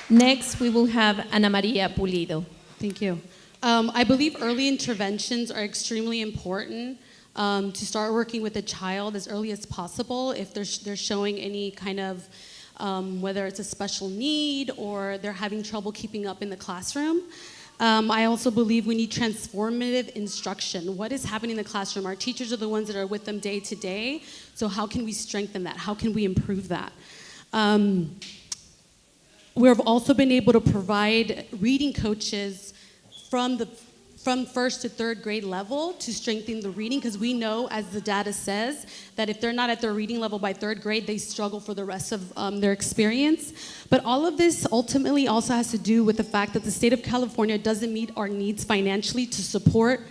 Next, we will have Ana Maria Pulido. Thank you. I believe early interventions are extremely important. To start working with a child as early as possible if they're showing any kind of, whether it's a special need or they're having trouble keeping up in the classroom. I also believe we need transformative instruction. What is happening in the classroom? Our teachers are the ones that are with them day to day, so how can we strengthen that? How can we improve that? We've also been able to provide reading coaches from 1st to 3rd grade level to strengthen the reading, because we know, as the data says, that if they're not at their reading level by 3rd grade, they struggle for the rest of their experience. But all of this ultimately also has to do with the fact that the state of California doesn't meet our needs financially to support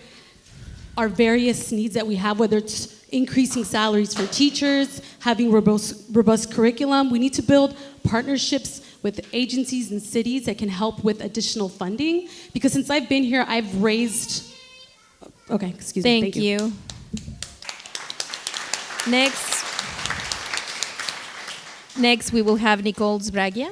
our various needs that we have, whether it's increasing salaries for teachers, having robust curriculum. We need to build partnerships with agencies and cities that can help with additional funding. Because since I've been here, I've raised, okay, excuse me. Thank you. Next, we will have Nicole Zbragia.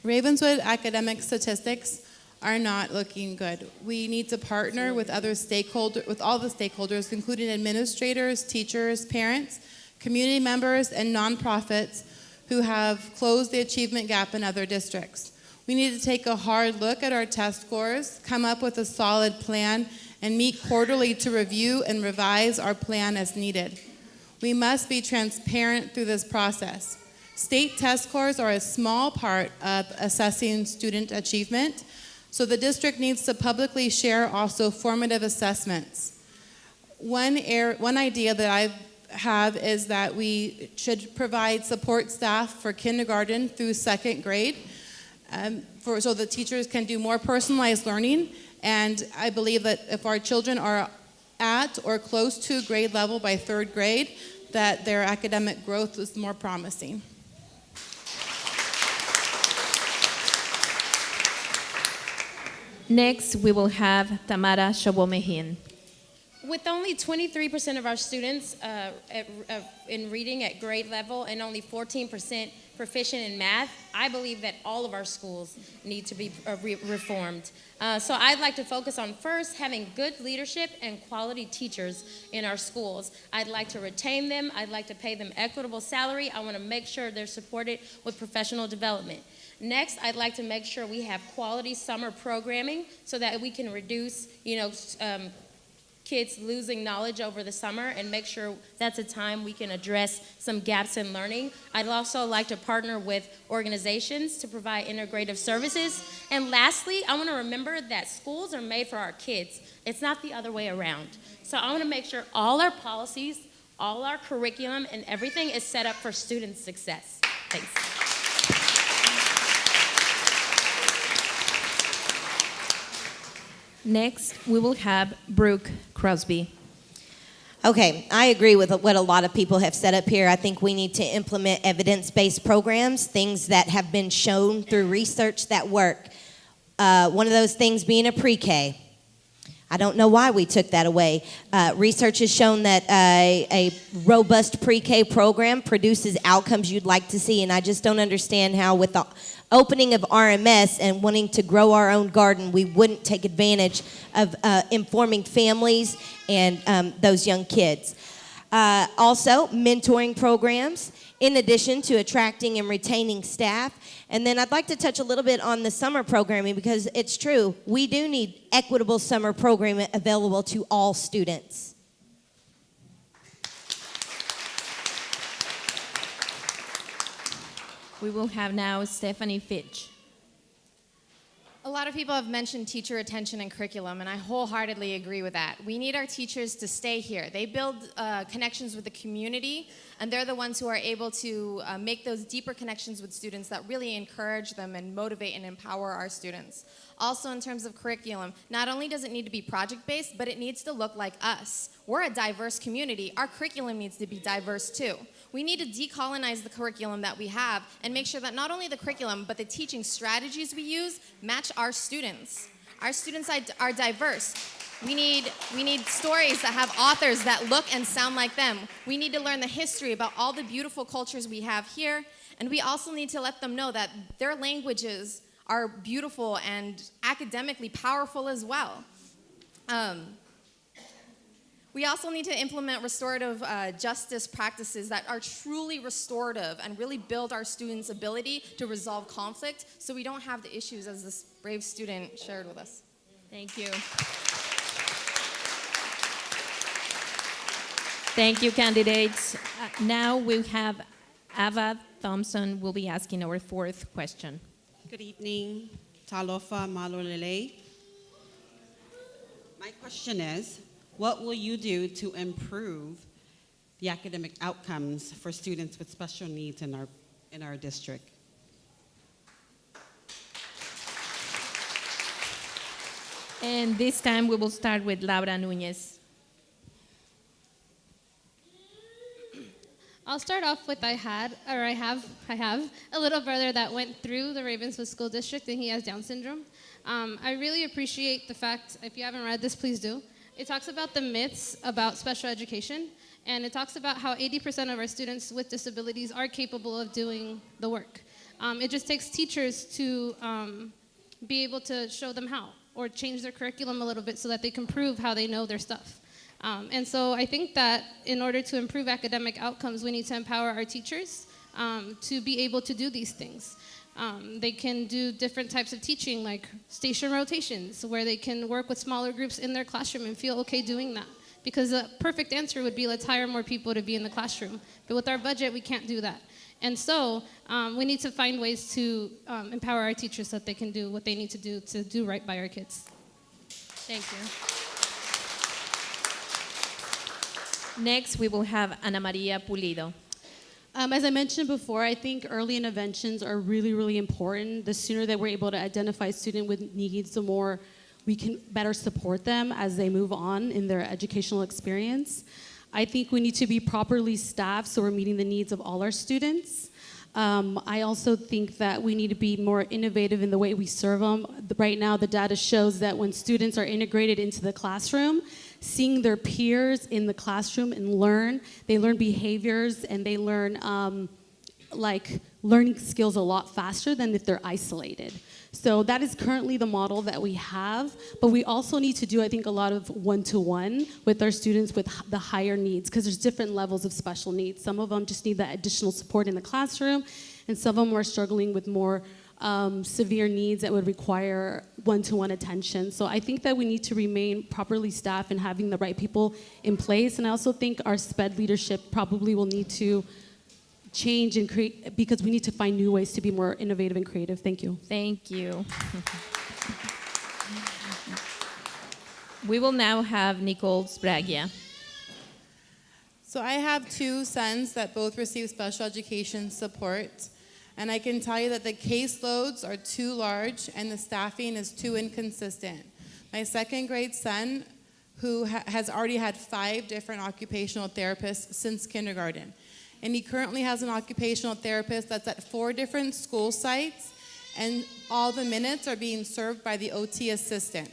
Ravenswood academic statistics are not looking good. We need to partner with all the stakeholders, including administrators, teachers, parents, community members, and nonprofits who have closed the achievement gap in other districts. We need to take a hard look at our test scores, come up with a solid plan, and meet quarterly to review and revise our plan as needed. We must be transparent through this process. State test scores are a small part of assessing student achievement, so the district needs to publicly share also formative assessments. One idea that I have is that we should provide support staff for kindergarten through 2nd grade so the teachers can do more personalized learning. And I believe that if our children are at or close to grade level by 3rd grade, that their academic growth is more promising. Next, we will have Tamara Shobomehin. With only 23% of our students in reading at grade level and only 14% proficient in math, I believe that all of our schools need to be reformed. So I'd like to focus on first having good leadership and quality teachers in our schools. I'd like to retain them. I'd like to pay them equitable salary. I want to make sure they're supported with professional development. Next, I'd like to make sure we have quality summer programming so that we can reduce, kids losing knowledge over the summer and make sure that's a time we can address some gaps in learning. I'd also like to partner with organizations to provide integrative services. And lastly, I want to remember that schools are made for our kids. It's not the other way around. So I want to make sure all our policies, all our curriculum, and everything is set up for student success. Thanks. Next, we will have Brooke Crosby. Okay, I agree with what a lot of people have said up here. I think we need to implement evidence-based programs, things that have been shown through research that work. One of those things being a pre-K. I don't know why we took that away. Research has shown that a robust pre-K program produces outcomes you'd like to see, and I just don't understand how with the opening of RMS and wanting to grow our own garden, we wouldn't take advantage of informing families and those young kids. Also, mentoring programs, in addition to attracting and retaining staff. And then I'd like to touch a little bit on the summer programming because it's true, we do need equitable summer programming available to all students. We will have now Stephanie Fitch. A lot of people have mentioned teacher attention and curriculum, and I wholeheartedly agree with that. We need our teachers to stay here. They build connections with the community, and they're the ones who are able to make those deeper connections with students that really encourage them and motivate and empower our students. Also, in terms of curriculum, not only does it need to be project-based, but it needs to look like us. We're a diverse community. Our curriculum needs to be diverse too. We need to decolonize the curriculum that we have and make sure that not only the curriculum, but the teaching strategies we use match our students. Our students are diverse. We need stories that have authors that look and sound like them. We need to learn the history about all the beautiful cultures we have here, and we also need to let them know that their languages are beautiful and academically powerful as well. We also need to implement restorative justice practices that are truly restorative and really build our students' ability to resolve conflict so we don't have the issues as this brave student shared with us. Thank you. Thank you, candidates. Now we have Ava Thompson will be asking our fourth question. Good evening, Talofa Malolele. My question is, what will you do to improve the academic outcomes for students with special needs in our district? And this time we will start with Laura Nunez. I'll start off with I have a little brother that went through the Ravenswood School District and he has Down syndrome. I really appreciate the fact, if you haven't read this, please do. It talks about the myths about special education And it talks about how 80% of our students with disabilities are capable of doing the work. It just takes teachers to be able to show them how, or change their curriculum a little bit so that they can prove how they know their stuff. And so I think that in order to improve academic outcomes, we need to empower our teachers to be able to do these things. They can do different types of teaching, like station rotations, where they can work with smaller groups in their classroom and feel okay doing that. Because a perfect answer would be, let's hire more people to be in the classroom. But with our budget, we can't do that. And so we need to find ways to empower our teachers so that they can do what they need to do right by our kids. Thank you. Next, we will have Ana Maria Pulido. As I mentioned before, I think early interventions are really, really important. The sooner that we're able to identify a student with needs, the more we can better support them as they move on in their educational experience. I think we need to be properly staffed so we're meeting the needs of all our students. I also think that we need to be more innovative in the way we serve them. Right now, the data shows that when students are integrated into the classroom, seeing their peers in the classroom and they learn behaviors and they learn learning skills a lot faster than if they're isolated. So that is currently the model that we have, but we also need to do, I think, a lot of one-to-one with our students with the higher needs, because there's different levels of special needs. Some of them just need that additional support in the classroom, and some of them are struggling with more severe needs that would require one-to-one attention. So I think that we need to remain properly staffed and having the right people in place, and I also think our SPED leadership probably will need to change and create, because we need to find new ways to be more innovative and creative. Thank you. Thank you. We will now have Nicole Spragia. So I have two sons that both receive special education support, and I can tell you that the caseloads are too large and the staffing is too inconsistent. My second grade son, who has already had 5 different occupational therapists since kindergarten, and he currently has an occupational therapist that's at 4 different school sites, and all the minutes are being served by the OT assistant.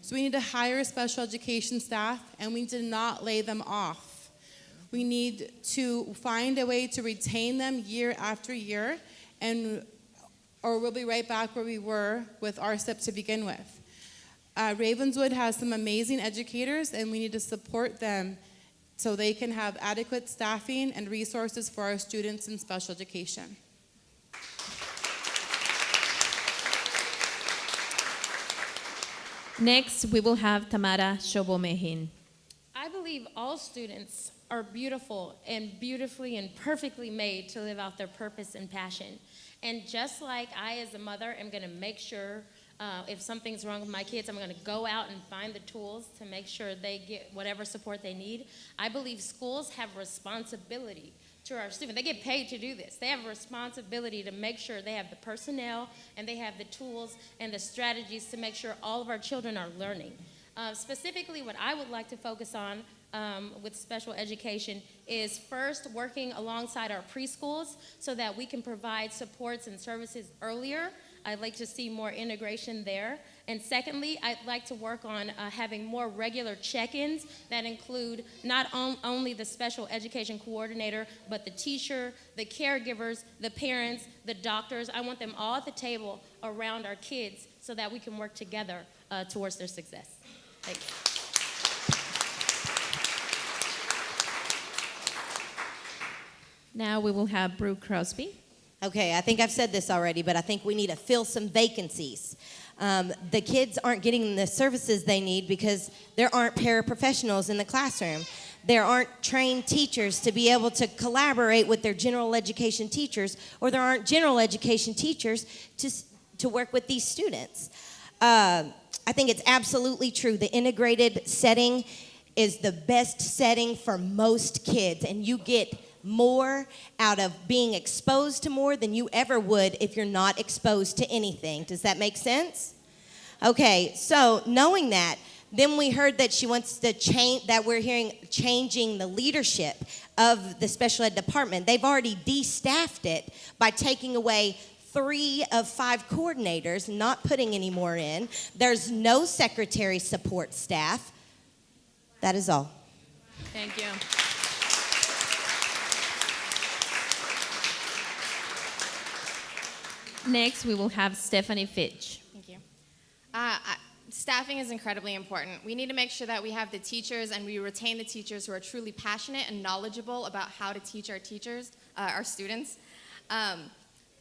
So we need to hire special education staff, and we need to not lay them off. We need to find a way to retain them year after year, or we'll be right back where we were with RSIP to begin with. Ravenswood has some amazing educators, and we need to support them so they can have adequate staffing and resources for our students in special education. Next, we will have Tamara Shobomehin. I believe all students are beautiful and beautifully and perfectly made to live out their purpose and passion. And just like I, as a mother, am going to make sure if something's wrong with my kids, I'm going to go out and find the tools to make sure they get whatever support they need. I believe schools have responsibility to our students. They get paid to do this. They have a responsibility to make sure they have the personnel and they have the tools and the strategies to make sure all of our children are learning. Specifically, what I would like to focus on with special education is first working alongside our preschools so that we can provide supports and services earlier. I'd like to see more integration there. And secondly, I'd like to work on having more regular check-ins that include not only the special education coordinator, but the teacher, the caregivers, the parents, the doctors. I want them all at the table around our kids so that we can work together towards their success. Thanks. Now we will have Brooke Crosby. Okay, I think I've said this already, but I think we need to fill some vacancies. The kids aren't getting the services they need because there aren't paraprofessionals in the classroom. There aren't trained teachers to be able to collaborate with their general education teachers, or there aren't general education teachers to work with these students. I think it's absolutely true. The integrated setting is the best setting for most kids, and you get more out of being exposed to more than you ever would if you're not exposed to anything. Does that make sense? Okay, so knowing that, then we heard that she wants to change, that we're hearing changing the leadership of the special ed department. They've already de-staffed it by taking away 3 of 5 coordinators, not putting any more in. There's no secretary support staff. That is all. Thank you. Next, we will have Stephanie Fitch. Thank you. Staffing is incredibly important. We need to make sure that we have the teachers and we retain the teachers who are truly passionate and knowledgeable about how to teach our students.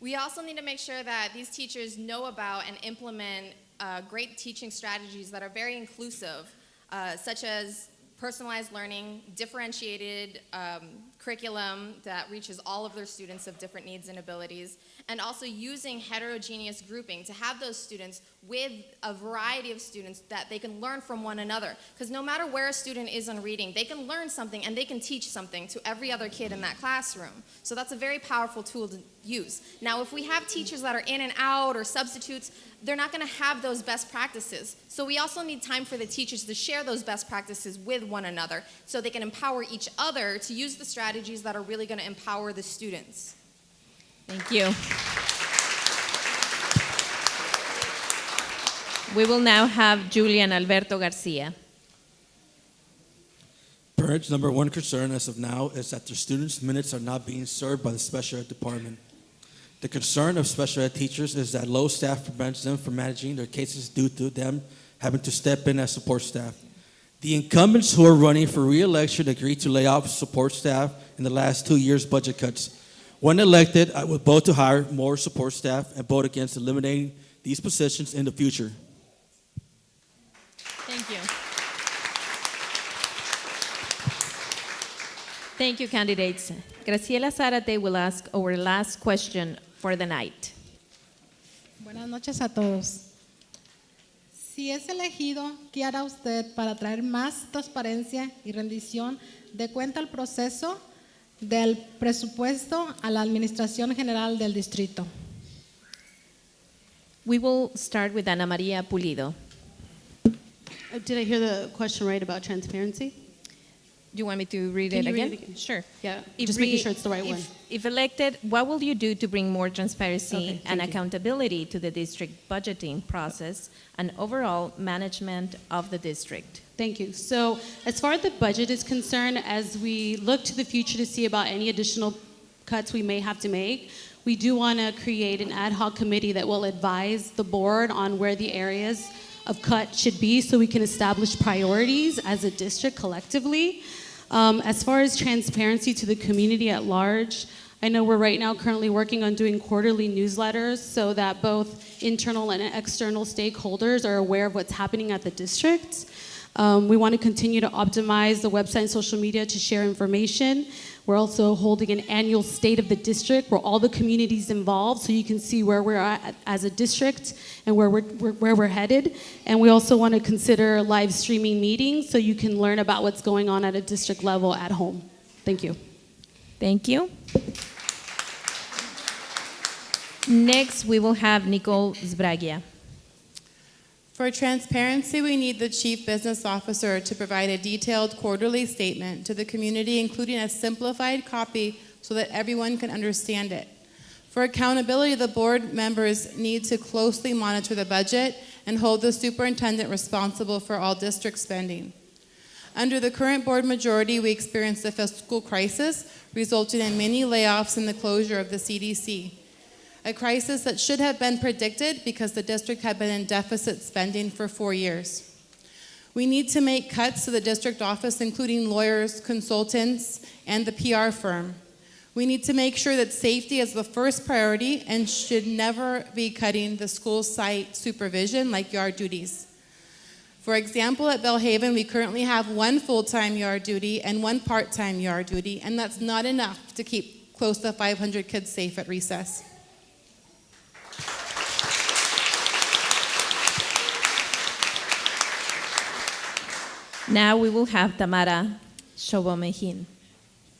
We also need to make sure that these teachers know about and implement great teaching strategies that are very inclusive, such as personalized learning, differentiated curriculum that reaches all of their students of different needs and abilities, and also using heterogeneous grouping to have those students with a variety of students that they can learn from one another. Because no matter where a student is on reading, they can learn something and they can teach something to every other kid in that classroom. So that's a very powerful tool to use. Now, if we have teachers that are in and out or substitutes, they're not going to have those best practices. So we also need time for the teachers to share those best practices with one another so they can empower each other to use the strategies that are really going to empower the students. Thank you. We will now have Julian Alberto Garcia. Parents' number one concern as of now is that their students' minutes are not being served by the special ed department. The concern of special ed teachers is that low staff prevents them from managing their cases due to them having to step in as support staff. The incumbents who are running for re-election agreed to lay off support staff in the last 2 years' budget cuts. When elected, I would vote to hire more support staff and vote against eliminating these positions in the future. Thank you. Thank you, candidates. Graciela Zárate will ask our last question for the night. Buenas noches a todos. Si es elegido, ¿qué hará usted para traer más transparencia y rendición de cuenta al proceso del presupuesto a la Administración General del Distrito? We will start with Ana María Pulido. Did I hear the question right about transparency? You want me to read Can it you again? read it again? Sure. Yeah, just making sure it's the right one. If elected, what will you do to bring more transparency Okay, and thank you. accountability to the district budgeting process and overall management of the district? Thank you. So as far as the budget is concerned, as we look to the future to see about any additional cuts we may have to make, we do want to create an ad hoc committee that will advise the board on where the areas of cut should be so we can establish priorities as a district collectively. As far as transparency to the community at large, I know we're right now currently working on doing quarterly newsletters so that both internal and external stakeholders are aware of what's happening at the district. We want to continue to optimize the website and social media to share information. We're also holding an annual State of the District where all the communities involved so you can see where we're at as a district and where we're headed. And we also want to consider live streaming meetings so you can learn about what's going on at a district level at home. Thank you. Thank you. Next, we will have Nicole Zbragia. For transparency, we need the Chief Business Officer to provide a detailed quarterly statement to the community, including a simplified copy so that everyone can understand it. For accountability, the board members need to closely monitor the budget and hold the superintendent responsible for all district spending. Under the current board majority, we experienced a fiscal crisis, resulting in many layoffs and the closure of the CDC. A crisis that should have been predicted because the district had been in deficit spending for 4 years. We need to make cuts to the district office, including lawyers, consultants, and the PR firm. We need to make sure that safety is the first priority and should never be cutting the school site supervision like yard duties. For example, at Belhaven, we currently have 1 full-time yard duty and 1 part-time yard duty, and that's not enough to keep close to 500 kids safe at recess. Now we will have Tamara Shobomehin.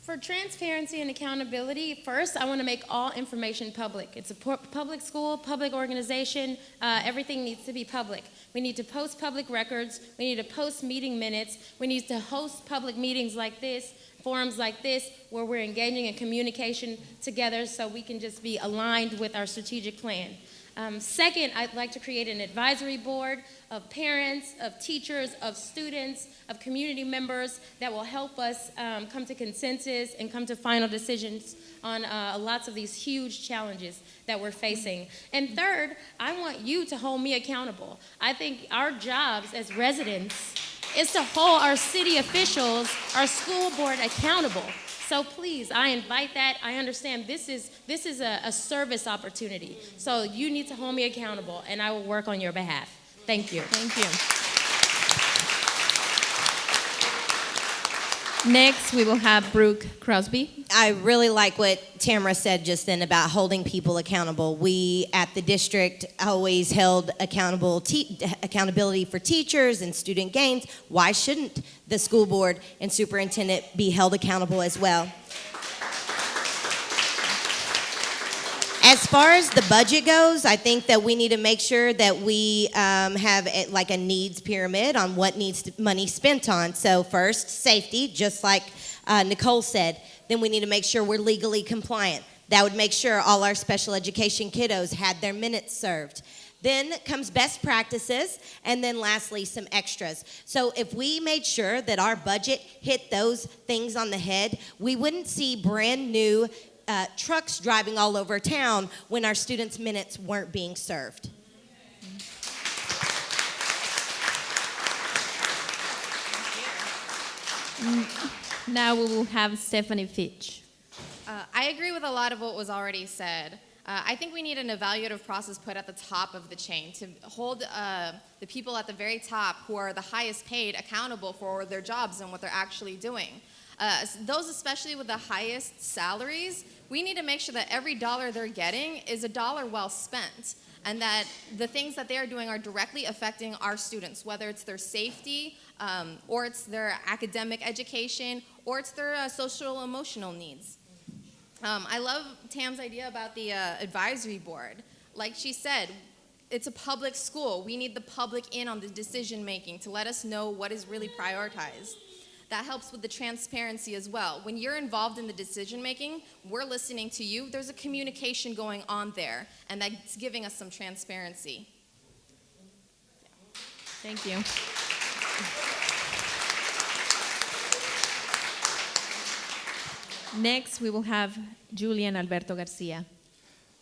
For transparency and accountability, first, I want to make all information public. It's a public school, public organization. Everything needs to be public. We need to post public records. We need to post meeting minutes. We need to host public meetings like this, forums like this where we're engaging in communication together so we can just be aligned with our strategic plan. Second, I'd like to create an advisory board of parents, of teachers, of students, of community members that will help us come to consensus and come to final decisions on lots of these huge challenges that we're facing. And third, I want you to hold me accountable. I think our jobs as residents is to hold our city officials, our school board accountable. So please, I invite that. I understand this is a service opportunity. So you need to hold me accountable, and I will work on your behalf. Thank you. Thank you. Next, we will have Brooke Crosby. I really like what Tamara said just then about holding people accountable. We at the district always held accountability for teachers and student gains. Why shouldn't the school board and superintendent be held accountable as well? As far as the budget goes, I think that we need to make sure that we have like a needs pyramid on what needs money spent on. So first, safety, just like Nicole said. Then we need to make sure we're legally compliant. That would make sure all our special education kiddos had their minutes served. Then comes best practices, and then lastly, some extras. So if we made sure that our budget hit those things on the head, we wouldn't see brand new trucks driving all over town when our students' minutes weren't being served. Now we will have Stephanie Fitch. I agree with a lot of what was already said. I think we need an evaluative process put at the top of the chain to hold the people at the very top who are the highest paid accountable for their jobs and what they're actually doing. Those especially with the highest salaries, we need to make sure that every dollar they're getting is a dollar well spent, and that the things that they are doing are directly affecting our students, whether it's their safety, or it's their academic education, or it's their social emotional needs. I love Tam's idea about the advisory board. Like she said, it's a public school. We need the public in on the decision making to let us know what is really prioritized. That helps with the transparency as well. When you're involved in the decision making, we're listening to you. There's a communication going on there, and that's giving us some transparency. Thank you. Next, we will have Julian Alberto Garcia.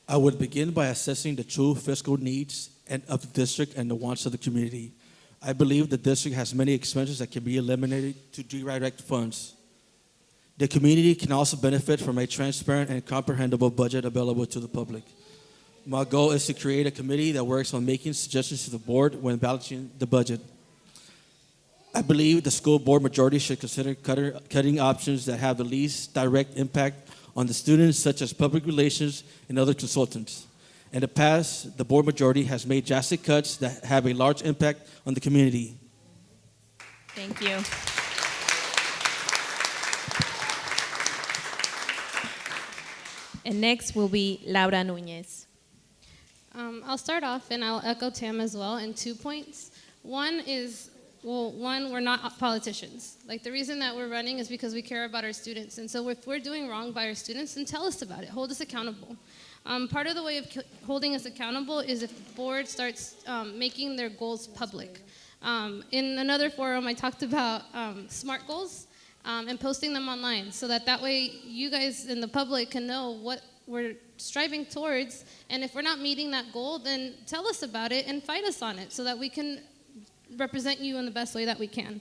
I would begin by assessing the true fiscal needs of the district and the wants of the community. I believe the district has many expenses that can be eliminated to redirect funds. The community can also benefit from a transparent and comprehensible budget available to the public. My goal is to create a committee that works on making suggestions to the board when balancing the budget. I believe the school board majority should consider cutting options that have the least direct impact on the students, such as public relations and other consultants. In the past, the board majority has made drastic cuts that have a large impact on the community. Thank you. And next will be Laura Nunez. I'll start off, and I'll echo Tam as well in 2 points. One is, we're not politicians. Like, the reason that we're running is because we care about our students. And so if we're doing wrong by our students, then tell us about it. Hold us accountable. Part of the way of holding us accountable is if the board starts making their goals public. In another forum, I talked about SMART goals and posting them online so that way you guys in the public can know what we're striving towards. And if we're not meeting that goal, then tell us about it and fight us on it so that we can represent you in the best way that we can.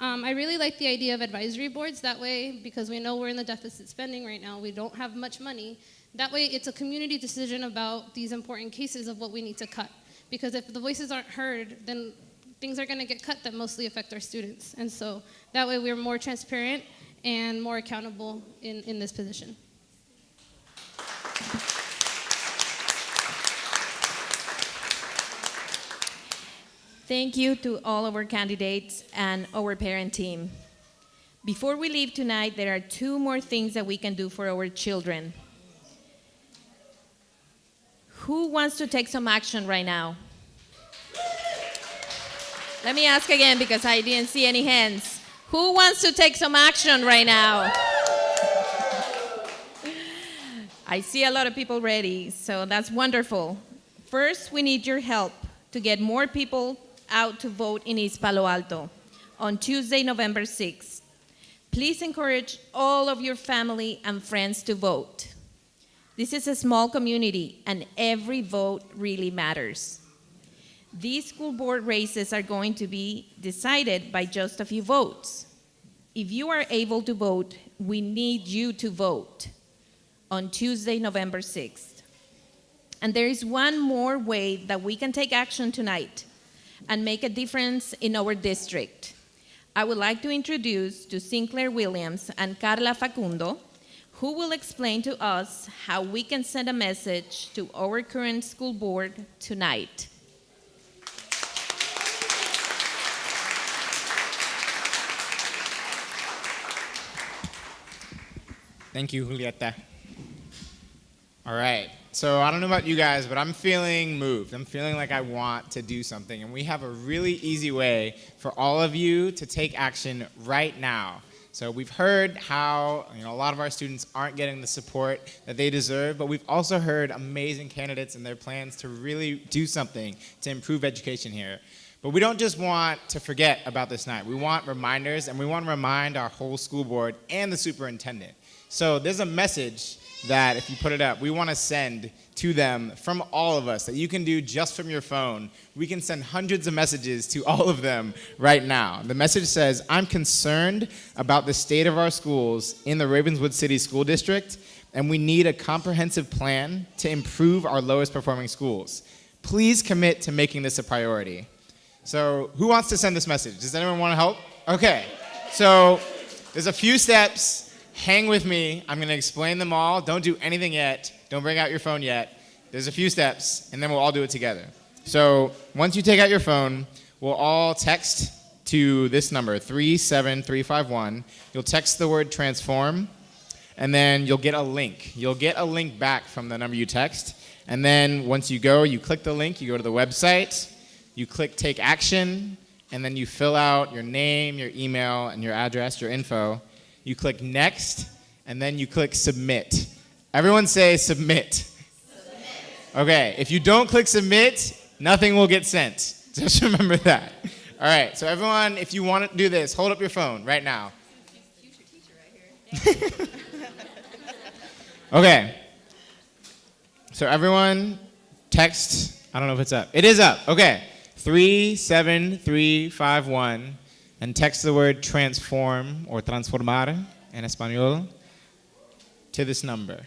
I really like the idea of advisory boards that way, because we know we're in the deficit spending right now. We don't have much money. That way it's a community decision about these important cases of what we need to cut. Because if the voices aren't heard, then things are going to get cut that mostly affect our students. And so that way we're more transparent and more accountable in this position. Thank you to all of our candidates and our parent team. Before we leave tonight, there are 2 more things that we can do for our children. Who wants to take some action right now? Let me ask again because I didn't see any hands. Who wants to take some action right now? I see a lot of people ready, so that's wonderful. First, we need your help to get more people out to vote in East Palo Alto on Tuesday, November 6th. Please encourage all of your family and friends to vote. This is a small community, and every vote really matters. These school board races are going to be decided by just a few votes. If you are able to vote, we need you to vote on Tuesday, November 6th. And there is one more way that we can take action tonight and make a difference in our district. I would like to introduce to Sinclair Williams and Carla Facundo, who will explain to us how we can send a message to our current school board tonight. Thank you, Julieta. All right, so I don't know about you guys, but I'm feeling moved. I'm feeling like I want to do something, and we have a really easy way for all of you to take action right now. So we've heard how a lot of our students aren't getting the support that they deserve, but we've also heard amazing candidates and their plans to really do something to improve education here. But we don't just want to forget about this night. We want reminders, and we want to remind our whole school board and the superintendent. So there's a message that, if you put it up, we want to send to them from all of us that you can do just from your phone. We can send hundreds of messages to all of them right now. The message says, I'm concerned about the state of our schools in the Ravenswood City School District, and we need a comprehensive plan to improve our lowest performing schools. Please commit to making this a priority. So who wants to send this message? Does anyone want to help? Okay, so there's a few steps. Hang with me. I'm going to explain them all. Don't do anything yet. Don't bring out your phone yet. There's a few steps, and then we'll all do it together. So once you take out your phone, we'll all text to this number, 37351. You'll text the word transform, and then you'll get a link. You'll get a link back from the number you text, and then once you go, you click the link, you go to the website, you click take action, and then you fill out your name, your email, and your address, your info. You click next, and then you click submit. Everyone say submit. Submit. Okay, if you don't click submit, nothing will get sent. Just remember that. All right, so everyone, if you want to do this, hold up your phone right now. Future teacher right here. Okay. So everyone, text, I don't know if it's up. It is up, okay. 37351. And text the word transform or transformar in Espanol to this number.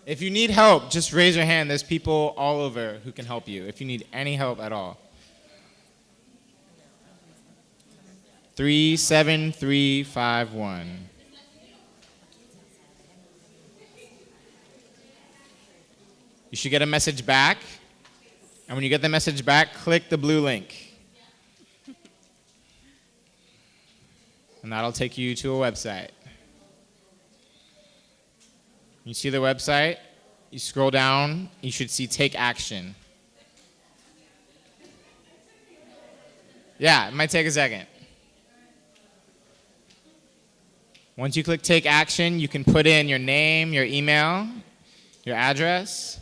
If you need help, just raise your hand. There's people all over who can help you if you need any help at all. 37351. You should get a message back. And when you get the message back, click the blue link. And that'll take you to a website. You see the website, you scroll down, you should see take action. Yeah, it might take a second. Once you click take action, you can put in your name, your email, your address.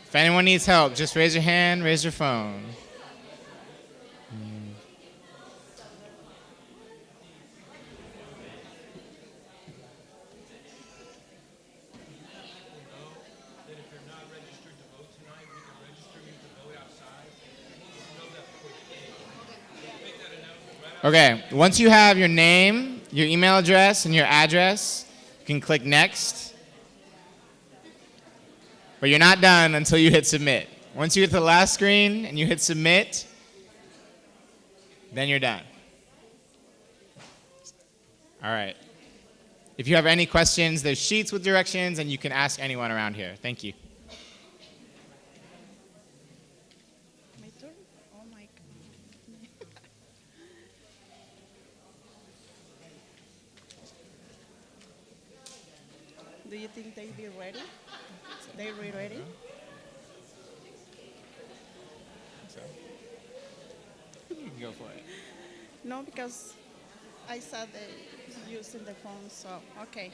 If anyone needs help, just raise your hand, raise your phone. Okay, once you have your name, your email address, and your address, you can click next. But you're not done until you hit submit. Once you hit the last screen and you hit submit, then you're done. All right. If you have any questions, there's sheets with directions, and you can ask anyone around here. Thank you. My turn? Oh my God. Do you think they'll be ready? They're ready? Go for it. No, because I saw they using the phone, so okay.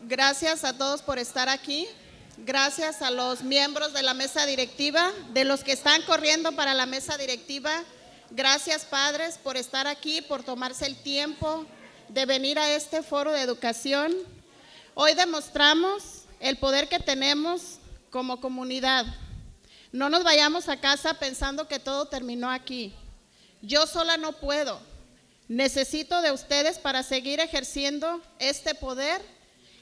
Gracias a todos por estar aquí. Gracias a los miembros de la mesa directiva, de los que están corriendo para la mesa directiva. Gracias, padres, por estar aquí, por tomarse el tiempo de venir a este foro de educación. Hoy demostramos el poder que tenemos como comunidad. No nos vayamos a casa pensando que todo terminó aquí. Yo sola no puedo. Necesito de ustedes para seguir ejerciendo este poder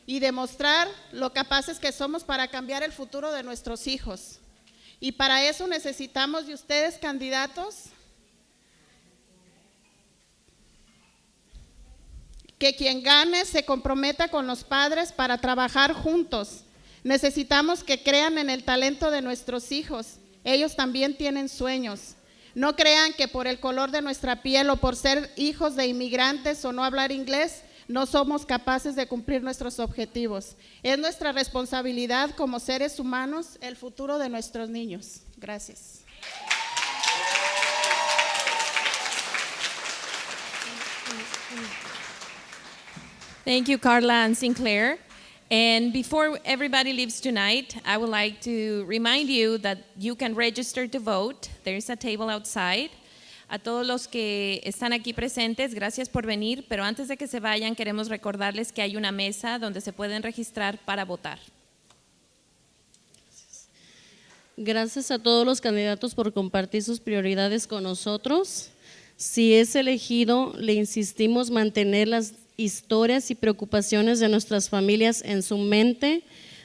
y demostrar lo capaces que somos para cambiar el futuro de nuestros hijos. Y para eso necesitamos de ustedes, candidatos, que quien gane se comprometa con los padres para trabajar juntos. Necesitamos que crean en el talento de nuestros hijos. Ellos también tienen sueños. No crean que por el color de nuestra piel o por ser hijos de inmigrantes o no hablar inglés, no somos capaces de cumplir nuestros objetivos. Es nuestra responsabilidad como seres humanos el futuro de nuestros niños. Gracias. Thank you, Carla and Sinclair. And before everybody leaves tonight, I would like to remind you that you can register to vote. There is a table outside. A todos los que están aquí presentes, gracias por venir, pero antes de que se vayan, queremos recordarles que hay una mesa donde se pueden registrar para votar. Gracias a todos los candidatos por compartir sus prioridades con nosotros. Si es elegido, le insistimos mantener las historias y preocupaciones de nuestras familias en su mente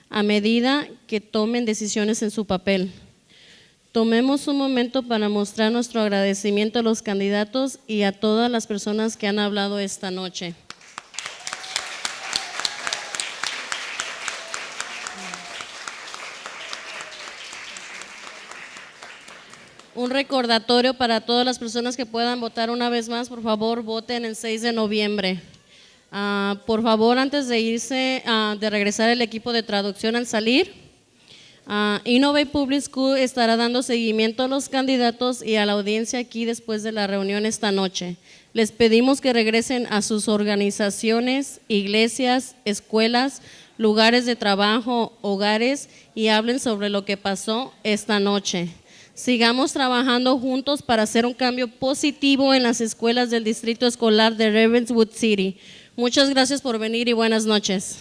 a medida que tomen decisiones en su papel. Tomemos un momento para mostrar nuestro agradecimiento a los candidatos y a todas las personas que han hablado esta noche. Un recordatorio para todas las personas que puedan votar una vez más, por favor, voten el 6 de noviembre. Por favor, antes de irse, de regresar el equipo de traducción al salir, Innovate Public School estará dando seguimiento a los candidatos y a la audiencia aquí después de la reunión esta noche. Les pedimos que regresen a sus organizaciones, iglesias, escuelas, lugares de trabajo, hogares y hablen sobre lo que pasó esta noche. Sigamos trabajando juntos para hacer un cambio positivo en las escuelas del Distrito Escolar de Ravenswood City. Muchas gracias por venir y buenas noches.